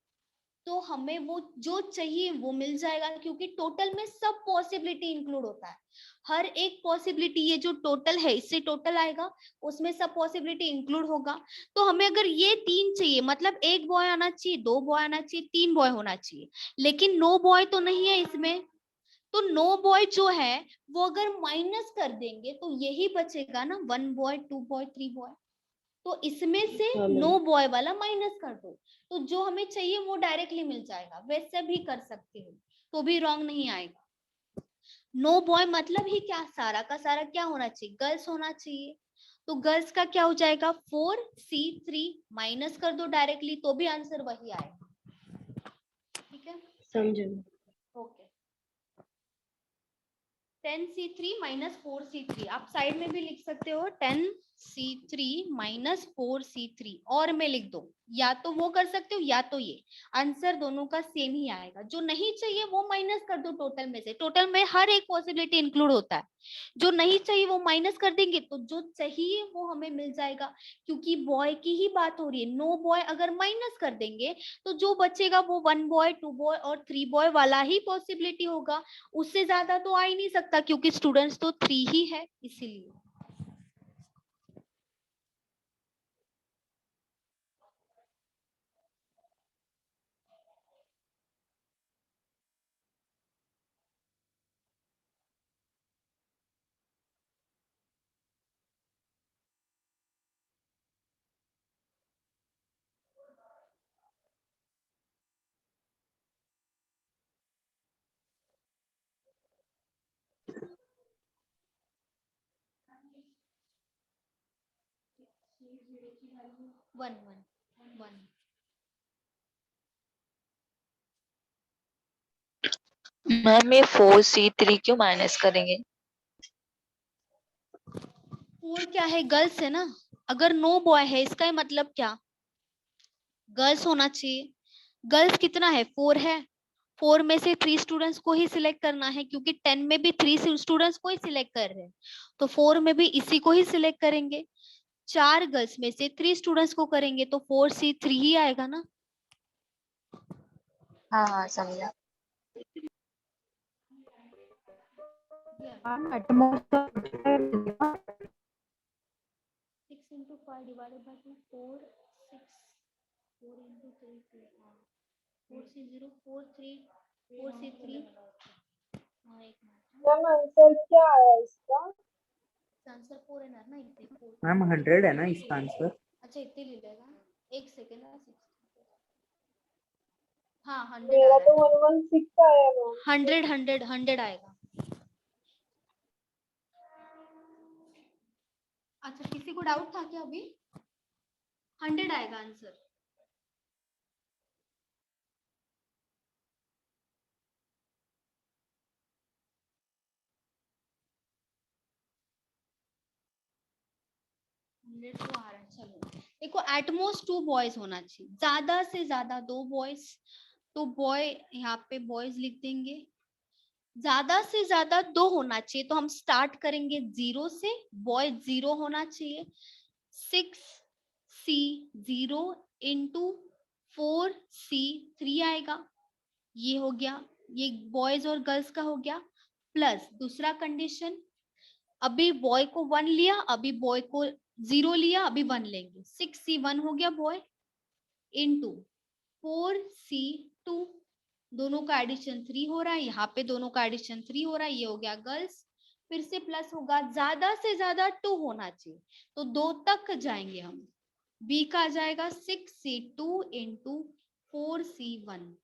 तो हमें वो जो चाहिए वो मिल जाएगा, क्योंकि टोटल में सब पॉसिबिलिटी इंक्लूड होता है। हर एक पॉसिबिलिटी, ये जो टोटल है इससे टोटल आएगा, उसमें सब पॉसिबिलिटी इंक्लूड होगा। तो हमें अगर ये 3 चाहिए, मतलब 1 बॉय आना चाहिए, 2 बॉय आना चाहिए, 3 बॉय होना चाहिए, लेकिन नो बॉय तो नहीं है इसमें। तो नो बॉय जो है वो अगर माइनस कर देंगे तो यही बचेगा ना, 1 बॉय, 2 बॉय, 3 बॉय। तो इसमें से हाँ मैम नो बॉय वाला माइनस कर दो, तो जो हमें चाहिए वो डायरेक्टली मिल जाएगा। वैसे भी कर सकते हो, तो भी रॉन्ग नहीं आएगा। नो बॉय मतलब ही क्या, सारा का सारा क्या होना चाहिए, गर्ल्स होना चाहिए। तो गर्ल्स का क्या हो जाएगा 4C3, माइनस कर दो डायरेक्टली, तो भी आंसर वही आएगा। ठीक है, समझे। ओके। 10C3 - 4C3 आप साइड में भी लिख सकते हो, 10 C3 माइनस 4C3 और में लिख दो, या तो वो कर सकते हो या तो ये, आंसर दोनों का सेम ही आएगा। जो नहीं चाहिए वो माइनस कर दो टोटल में से, टोटल में हर एक पॉसिबिलिटी इंक्लूड होता है, जो नहीं चाहिए वो माइनस कर देंगे तो जो चाहिए वो हमें मिल जाएगा। क्योंकि बॉय की ही बात हो रही है, नो बॉय अगर माइनस कर देंगे तो जो बचेगा वो 1 बॉय 2 बॉय और 3 बॉय वाला ही पॉसिबिलिटी होगा, उससे ज्यादा तो आ ही नहीं सकता क्योंकि स्टूडेंट्स तो 3 ही है इसीलिए। वन वन वन मैम ये 4C3 क्यों माइनस करेंगे? 4 क्या है, गर्ल्स है ना, अगर नो बॉय है इसका मतलब क्या, गर्ल्स होना चाहिए। गर्ल्स कितना है, 4 है, 4 में से 3 स्टूडेंट्स को ही सिलेक्ट करना है क्योंकि 10 में भी 3 स्टूडेंट्स को ही सिलेक्ट कर रहे हैं, तो 4 में भी इसी को ही सिलेक्ट करेंगे। 4 गर्ल्स में से 3 स्टूडेंट्स को करेंगे तो 4C3 ही आएगा ना। हाँ हाँ समझा। at most 6 into 5 divided by 2 4 6 4 into 3 2 4C0 4 3 4C3 हाँ एक मिनट मैम आंसर क्या आया इसका? आंसर 4 है ना, इतने 4 मैम 100 है ना इसका आंसर? अच्छा इतने ले लेगा, एक सेकेंड ना 6 हाँ 100 आ मेरा रहा तो है, 116 आया मैम। 100 आएगा। अच्छा किसी को डाउट था क्या अभी? 100 आएगा आंसर। तो आ रहा है, चलो देखो एटमोस्ट 2 बॉयज होना चाहिए, ज्यादा से ज्यादा 2 बॉयज, तो बॉय यहाँ पे बॉयज लिख देंगे, ज्यादा से ज्यादा 2 होना चाहिए, तो हम स्टार्ट करेंगे 0 से, बॉय 0 होना चाहिए। 6C0 इंटू 4C3 आएगा, ये हो गया, ये बॉयज और गर्ल्स का हो गया। प्लस दूसरा कंडीशन, अभी बॉय को 1 लिया, अभी बॉय को 0 लिया, अभी 1 लेंगे, 6C1 हो गया बॉय इंटू 4C2, दोनों का एडिशन 3 हो रहा है, यहाँ पे दोनों का एडिशन 3 हो रहा है, ये हो गया गर्ल्स, फिर से प्लस होगा, ज्यादा से ज्यादा 2 होना चाहिए, तो 2 तक जाएंगे हम, बी का आ जाएगा 6C2 इंटू 4C1,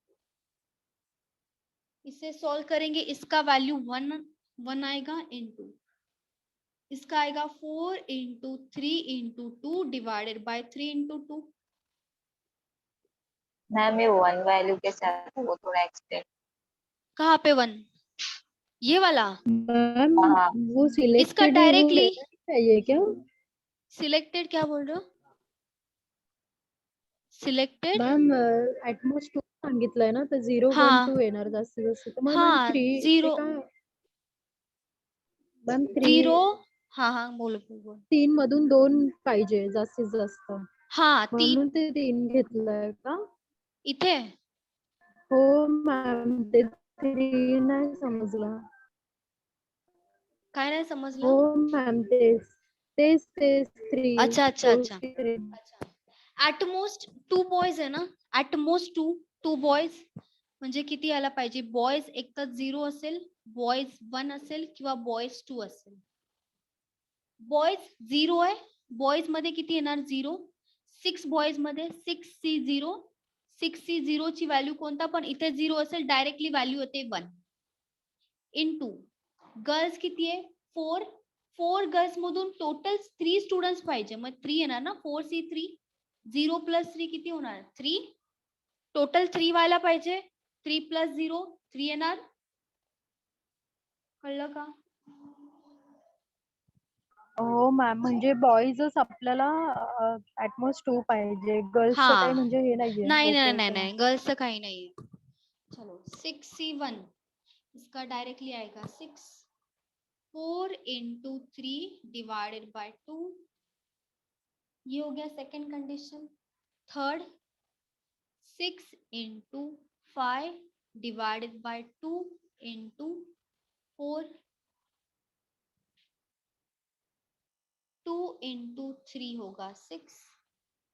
इसे सॉल्व करेंगे, इसका वैल्यू 1 आएगा इंटू इसका आएगा 4 into 3 into 2 divided by 3 into 2। Ma'am ये 1 वैल्यू के साथ वो थोड़ा एक्सटेंड। कहाँ पे 1, ये वाला मैम हाँ वो इसका सिलेक्टेड है, वो डायरेक्टली लेना नहीं चाहिए क्या? सिलेक्टेड, क्या बोल रहे हो, सिलेक्टेड मॅम ॲटमोस्ट 2 सांगितलंय ना, तर 0 1 हाँ 2 येणार जास्तीत जास्त. तर मग मॅम हाँ 3 ते 0 काय मॅम 0 हाँ हाँ बोलो बोलो 3 मधून 2 पाहिजे जास्तीत जास्त. हाँ 3 म्हणून ते 3 घेतलंय का? इथे हो मॅम, ते 3 नाही समजलं. काय नाही हो समजलं। मॅम, तेच. तेच 3 अच्छा अच्छा अच्छा 4 अच्छा ऍट मोस्ट 2 बॉयज आहे ना, ऍट मोस्ट 2 बॉयज म्हणजे किती यायला पाहिजे, बॉयज एक तर 0 असेल, बॉयज 1 असेल किंवा बॉयज 2 असेल, बॉयज 0 आहे, बॉयज मध्ये किती येणार 0, 6 बॉयज मध्ये 6C0, 6C0 ची व्हॅल्यू कोणता पण इथे 0 असेल, डायरेक्टली व्हॅल्यू येते 1 इंटू गर्ल्स किती आहे 4, 4 गर्ल्स मधून टोटल 3 स्टुडंट्स पाहिजे, मग 3 येणार ना, 4C3 0 प्लस 3 किती होणार 3, टोटल 3 व्हायला पाहिजे, 3 प्लस 0 3 येणार, कळलं का? हो मॅम, म्हणजे बॉईजच आपल्याला ऍटमोस्ट 2 पाहिजे, गर्ल्सचं काही हाँ म्हणजे हे नाहीये. नहीं नहीं ओके नहीं ओके. नहीं गर्ल्स का कहीं नहीं है. चलो 6C1 इसका डायरेक्टली आएगा 6 4 into 3 divided by 2. ये हो गया second condition. Third 6 into 5 divided by 2 into 4. 2 into 3 होगा 6.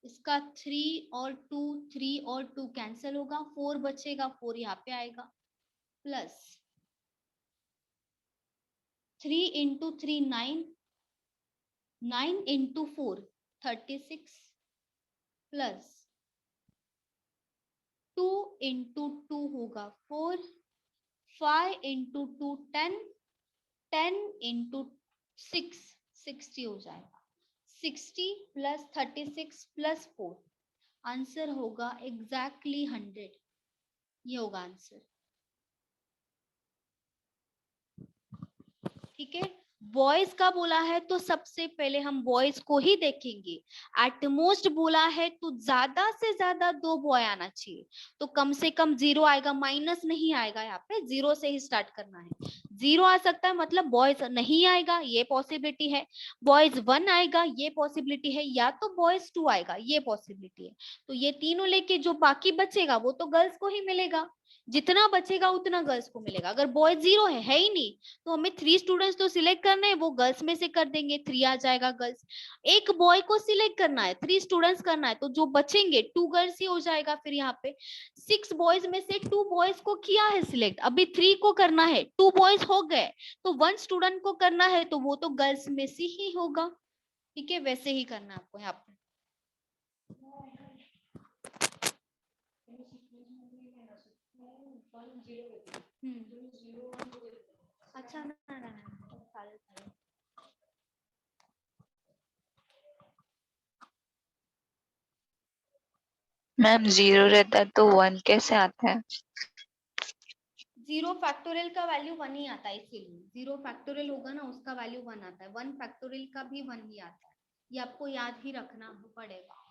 इसका 3 और 2 3 और 2 कैंसिल होगा. 4 बचेगा. 4 यहाँ पे आएगा. Plus 3 into 3 9. 9 into 4 36. Plus 2 into 2 होगा 4. 5 into 2 10. 10 into 6 60 हो जाएगा. 60 प्लस 36 प्लस 4 आंसर होगा एग्जैक्टली 100. ये होगा आंसर. ठीक है. बॉयज का बोला है तो सबसे पहले हम बॉयज को ही देखेंगे. एटमोस्ट बोला है तो ज्यादा से ज्यादा 2 बॉय आना चाहिए. तो कम से कम 0 आएगा, माइनस नहीं आएगा. यहाँ पे 0 से ही स्टार्ट करना है. 0 आ सकता है मतलब बॉयज नहीं आएगा, ये पॉसिबिलिटी है. बॉयज 1 आएगा, ये पॉसिबिलिटी है. या तो बॉयज 2 आएगा, ये पॉसिबिलिटी है. तो ये तीनों लेके जो बाकी बचेगा वो तो गर्ल्स को ही मिलेगा. जितना बचेगा उतना गर्ल्स को मिलेगा. अगर बॉयज 0 है ही नहीं, तो हमें 3 स्टूडेंट्स तो सिलेक्ट करने हैं, वो गर्ल्स में से कर देंगे. 3 आ जाएगा गर्ल्स. एक बॉय को सिलेक्ट करना है, 3 स्टूडेंट्स करना है, तो जो बचेंगे 2 गर्ल्स ही हो जाएगा. फिर यहाँ पे 6 बॉयज में से 2 बॉयज को किया है सिलेक्ट, अभी 3 को करना है. 2 बॉयज हो गए तो 1 स्टूडेंट को करना है, तो वो तो गर्ल्स में से ही होगा. ठीक है, वैसे ही करना है आपको यहाँ पे. अच्छा ना ना ना चालेल चालेल. मैम 0 रहता है तो 1 कैसे आता है? 0 फैक्टोरियल का वैल्यू 1 ही आता है. इसीलिए 0 फैक्टोरियल होगा ना, उसका वैल्यू 1 आता है. 1 फैक्टोरियल का भी 1 ही आता है. ये आपको याद ही रखना पड़ेगा.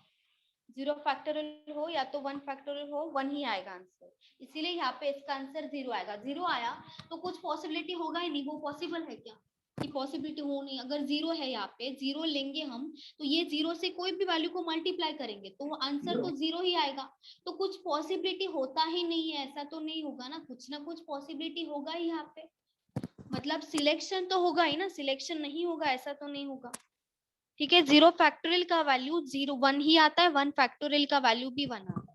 0 फैक्टोरियल हो या तो 1 फैक्टोरियल हो, 1 ही आएगा आंसर. इसीलिए यहाँ पे इसका आंसर 0 आएगा. 0 आया तो कुछ पॉसिबिलिटी होगा ही नहीं. वो पॉसिबल है क्या कि पॉसिबिलिटी हो नहीं? अगर 0 है, यहाँ पे 0 लेंगे हम, तो ये 0 से कोई भी वैल्यू को मल्टीप्लाई करेंगे तो आंसर तो 0 ही आएगा. तो कुछ पॉसिबिलिटी होता ही नहीं है, ऐसा तो नहीं होगा ना. कुछ ना कुछ पॉसिबिलिटी होगा ही यहाँ पे. मतलब सिलेक्शन तो होगा ही ना. सिलेक्शन नहीं होगा ऐसा तो नहीं होगा. ठीक है. 0 फैक्टोरियल का वैल्यू 1 ही आता है. 1 फैक्टोरियल का वैल्यू भी 1 आता है.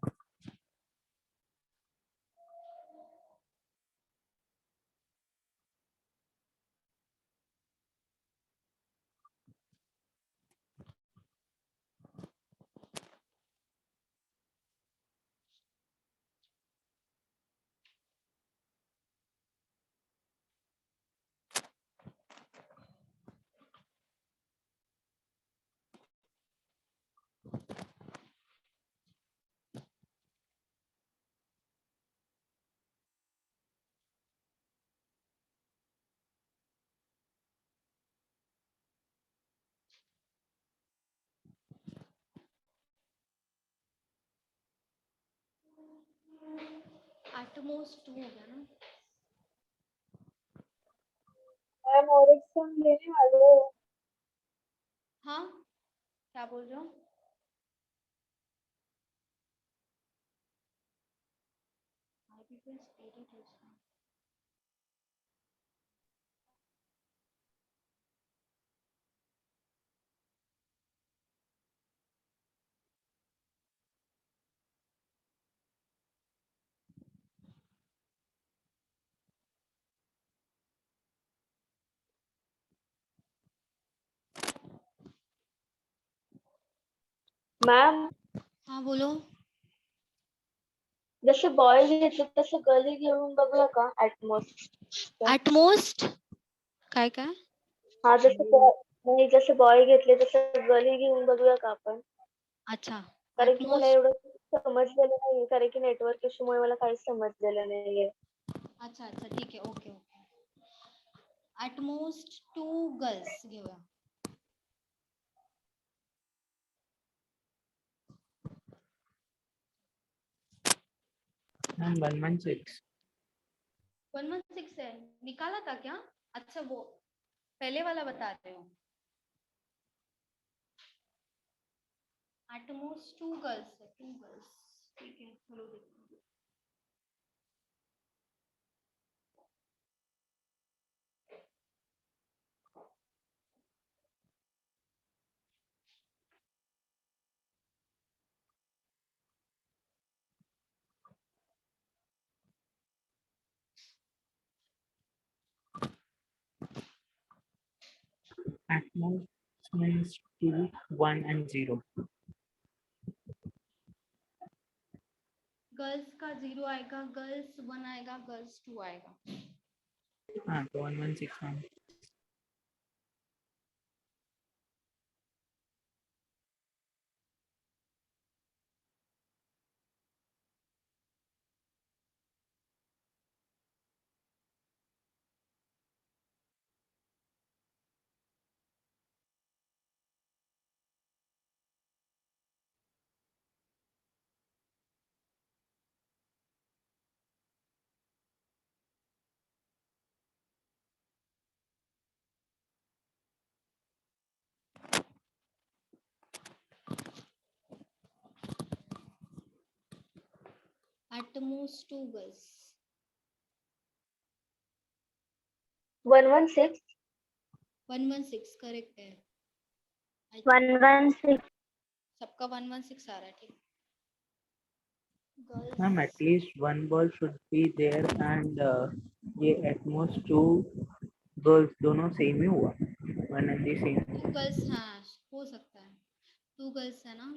एटमोस्ट 2 हो गया ना. मैम और एक सम लेने वाले हो? हाँ, क्या बोल रहे हो? मॅम हाँ बोलो. जसे बॉय घेतले तसे गर्ल घेऊन बघूया का ऍटमोस्ट? एटमोस्ट काय काय? हा नाही, जसे बॉय घेतले तसे गर्ल घेऊन बघूया का आपण? अच्छा. कारण की मला एटमोस्ट. एवढं समजलेलं नाहीये, कारण की नेटवर्क इश्यूमुळे मला काहीच समजलेलं नाहीये. अच्छा अच्छा ठीक आहे. Okay okay. एटमोस्ट 2 गर्ल्स घेऊया. 116. 116 है, निकाला था क्या? अच्छा वो पहले वाला बता रहे हो। एट मोस्ट 2 गर्ल्स है, 2 गर्ल्स, ठीक है चलो देखते हैं। At most means 2, 1 and 0. Girls का 0 आएगा, गर्ल्स 1 आएगा, गर्ल्स 2 आएगा। हाँ तो 1161. At most 2 girls. 116 116 करेक्ट है। 116 सबका 116 आ रहा है, ठीक। Ma'am, at least one ball should be there and ये at most 2 girls दोनों सेम ही हुआ. 1 and the same. 2 गर्ल्स, हाँ हो सकता है 2 गर्ल्स है ना।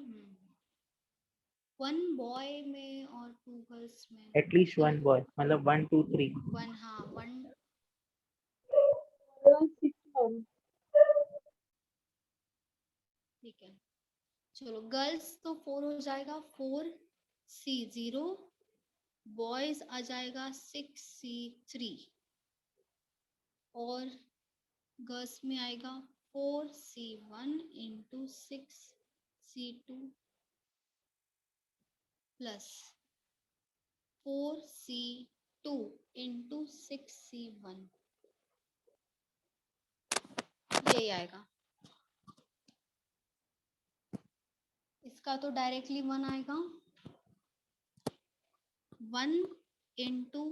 1 बॉय में और 2 गर्ल्स में। At least one boy. मतलब 1, 2, 3. 1, हाँ 1 116 ठीक है। चलो गर्ल्स तो 4 हो जाएगा, 4 C 0, बॉयज आ जाएगा 6 C 3 और गर्ल्स में आएगा 4 C 1 into 6 C 2 plus 4 C 2 into 6 C 1, यही आएगा। इसका तो डायरेक्टली 1 आएगा, 1 into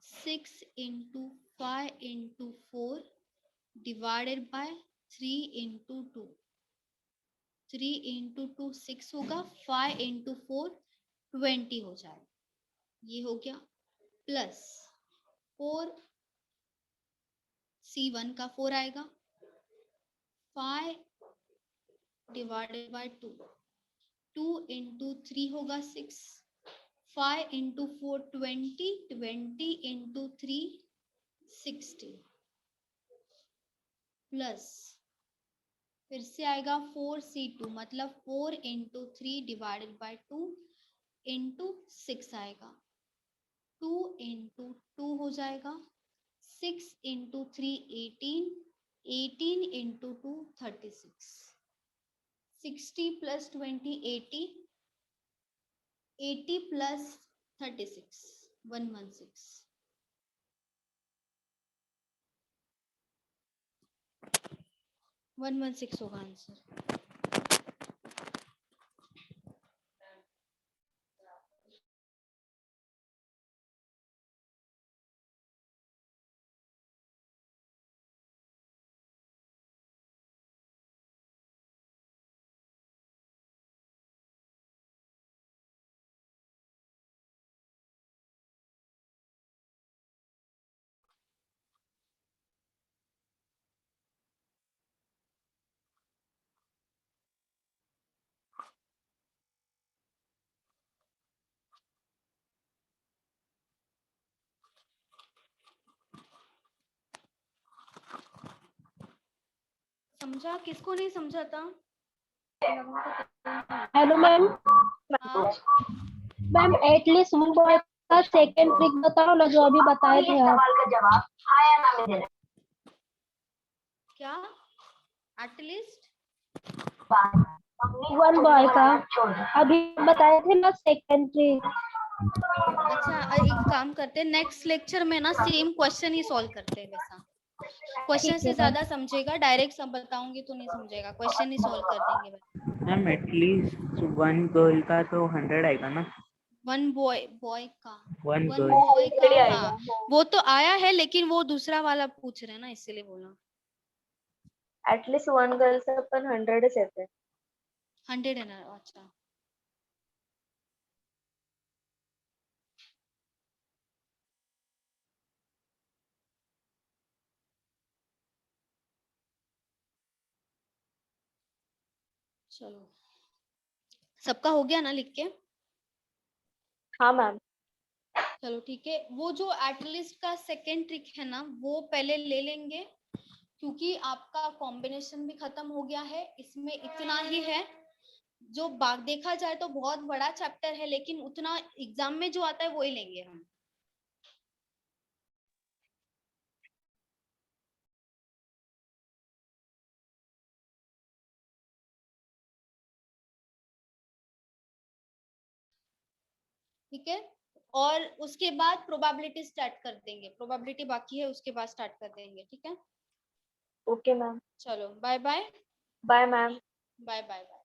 6 into 5 into 4 divided by 3 into 2, 3 into 2 6 होगा, 5 इंटू 4 20 हो जाएगा, ये हो गया। प्लस 4 C1 का 4 आएगा, 5 डिवाइडेड बाय 2, 2 इंटू 3 होगा 6, 5 इंटू 4 20, 20 इंटू 3 60 प्लस फिर से आएगा 4 C2 मतलब 4 इंटू 3 डिवाइडेड बाय 2 इंटू 6 आएगा, 2 इंटू 2 हो जाएगा, 6 इंटू 3 18, 18 इंटू 2 36, 60 प्लस 20 80, 80 प्लस 36 116। होगा आंसर। समझा? किसको नहीं समझा था? Hello ma'am. हाँ मैम एटलीस्ट वन बॉय का सेकंड ट्रिक बताओ ना, जो अभी बताए थे आप। क्या एटलीस्ट वन बॉय का अभी बताए थे ना सेकंड ट्रिक। अच्छा एक काम करते हैं, नेक्स्ट लेक्चर में ना सेम क्वेश्चन ही सॉल्व करते हैं वैसा। क्वेश्चन से ज्यादा समझेगा, डायरेक्ट सब बताऊंगी तो नहीं समझेगा, क्वेश्चन ही सॉल्व कर देंगे बस। मैम एटलीस्ट वन गर्ल का तो 100 आएगा ना? वन बॉय का वन वन गर्ल। बॉय का Already आएगा, हाँ, हाँ। वो तो आया है लेकिन वो दूसरा वाला पूछ रहे हैं ना, इसीलिए बोला। ऍटलीस्ट 1 गर्लचं पण 100च येते. 100 है ना, अच्छा। चलो सबका हो गया ना लिख के? हाँ मैम. चलो ठीक है, वो जो एटलिस्ट का सेकेंड ट्रिक है ना वो पहले ले लेंगे, क्योंकि आपका कॉम्बिनेशन भी खत्म हो गया है, इसमें इतना ही है। जो बाग देखा जाए तो बहुत बड़ा चैप्टर है, लेकिन उतना एग्जाम में जो आता है वो ही लेंगे हम। ठीक है, और उसके बाद प्रोबेबिलिटी स्टार्ट कर देंगे, प्रोबेबिलिटी बाकी है उसके बाद स्टार्ट कर देंगे, ठीक है। Okay ma'am. चलो bye bye bye ma'am. Bye bye bye.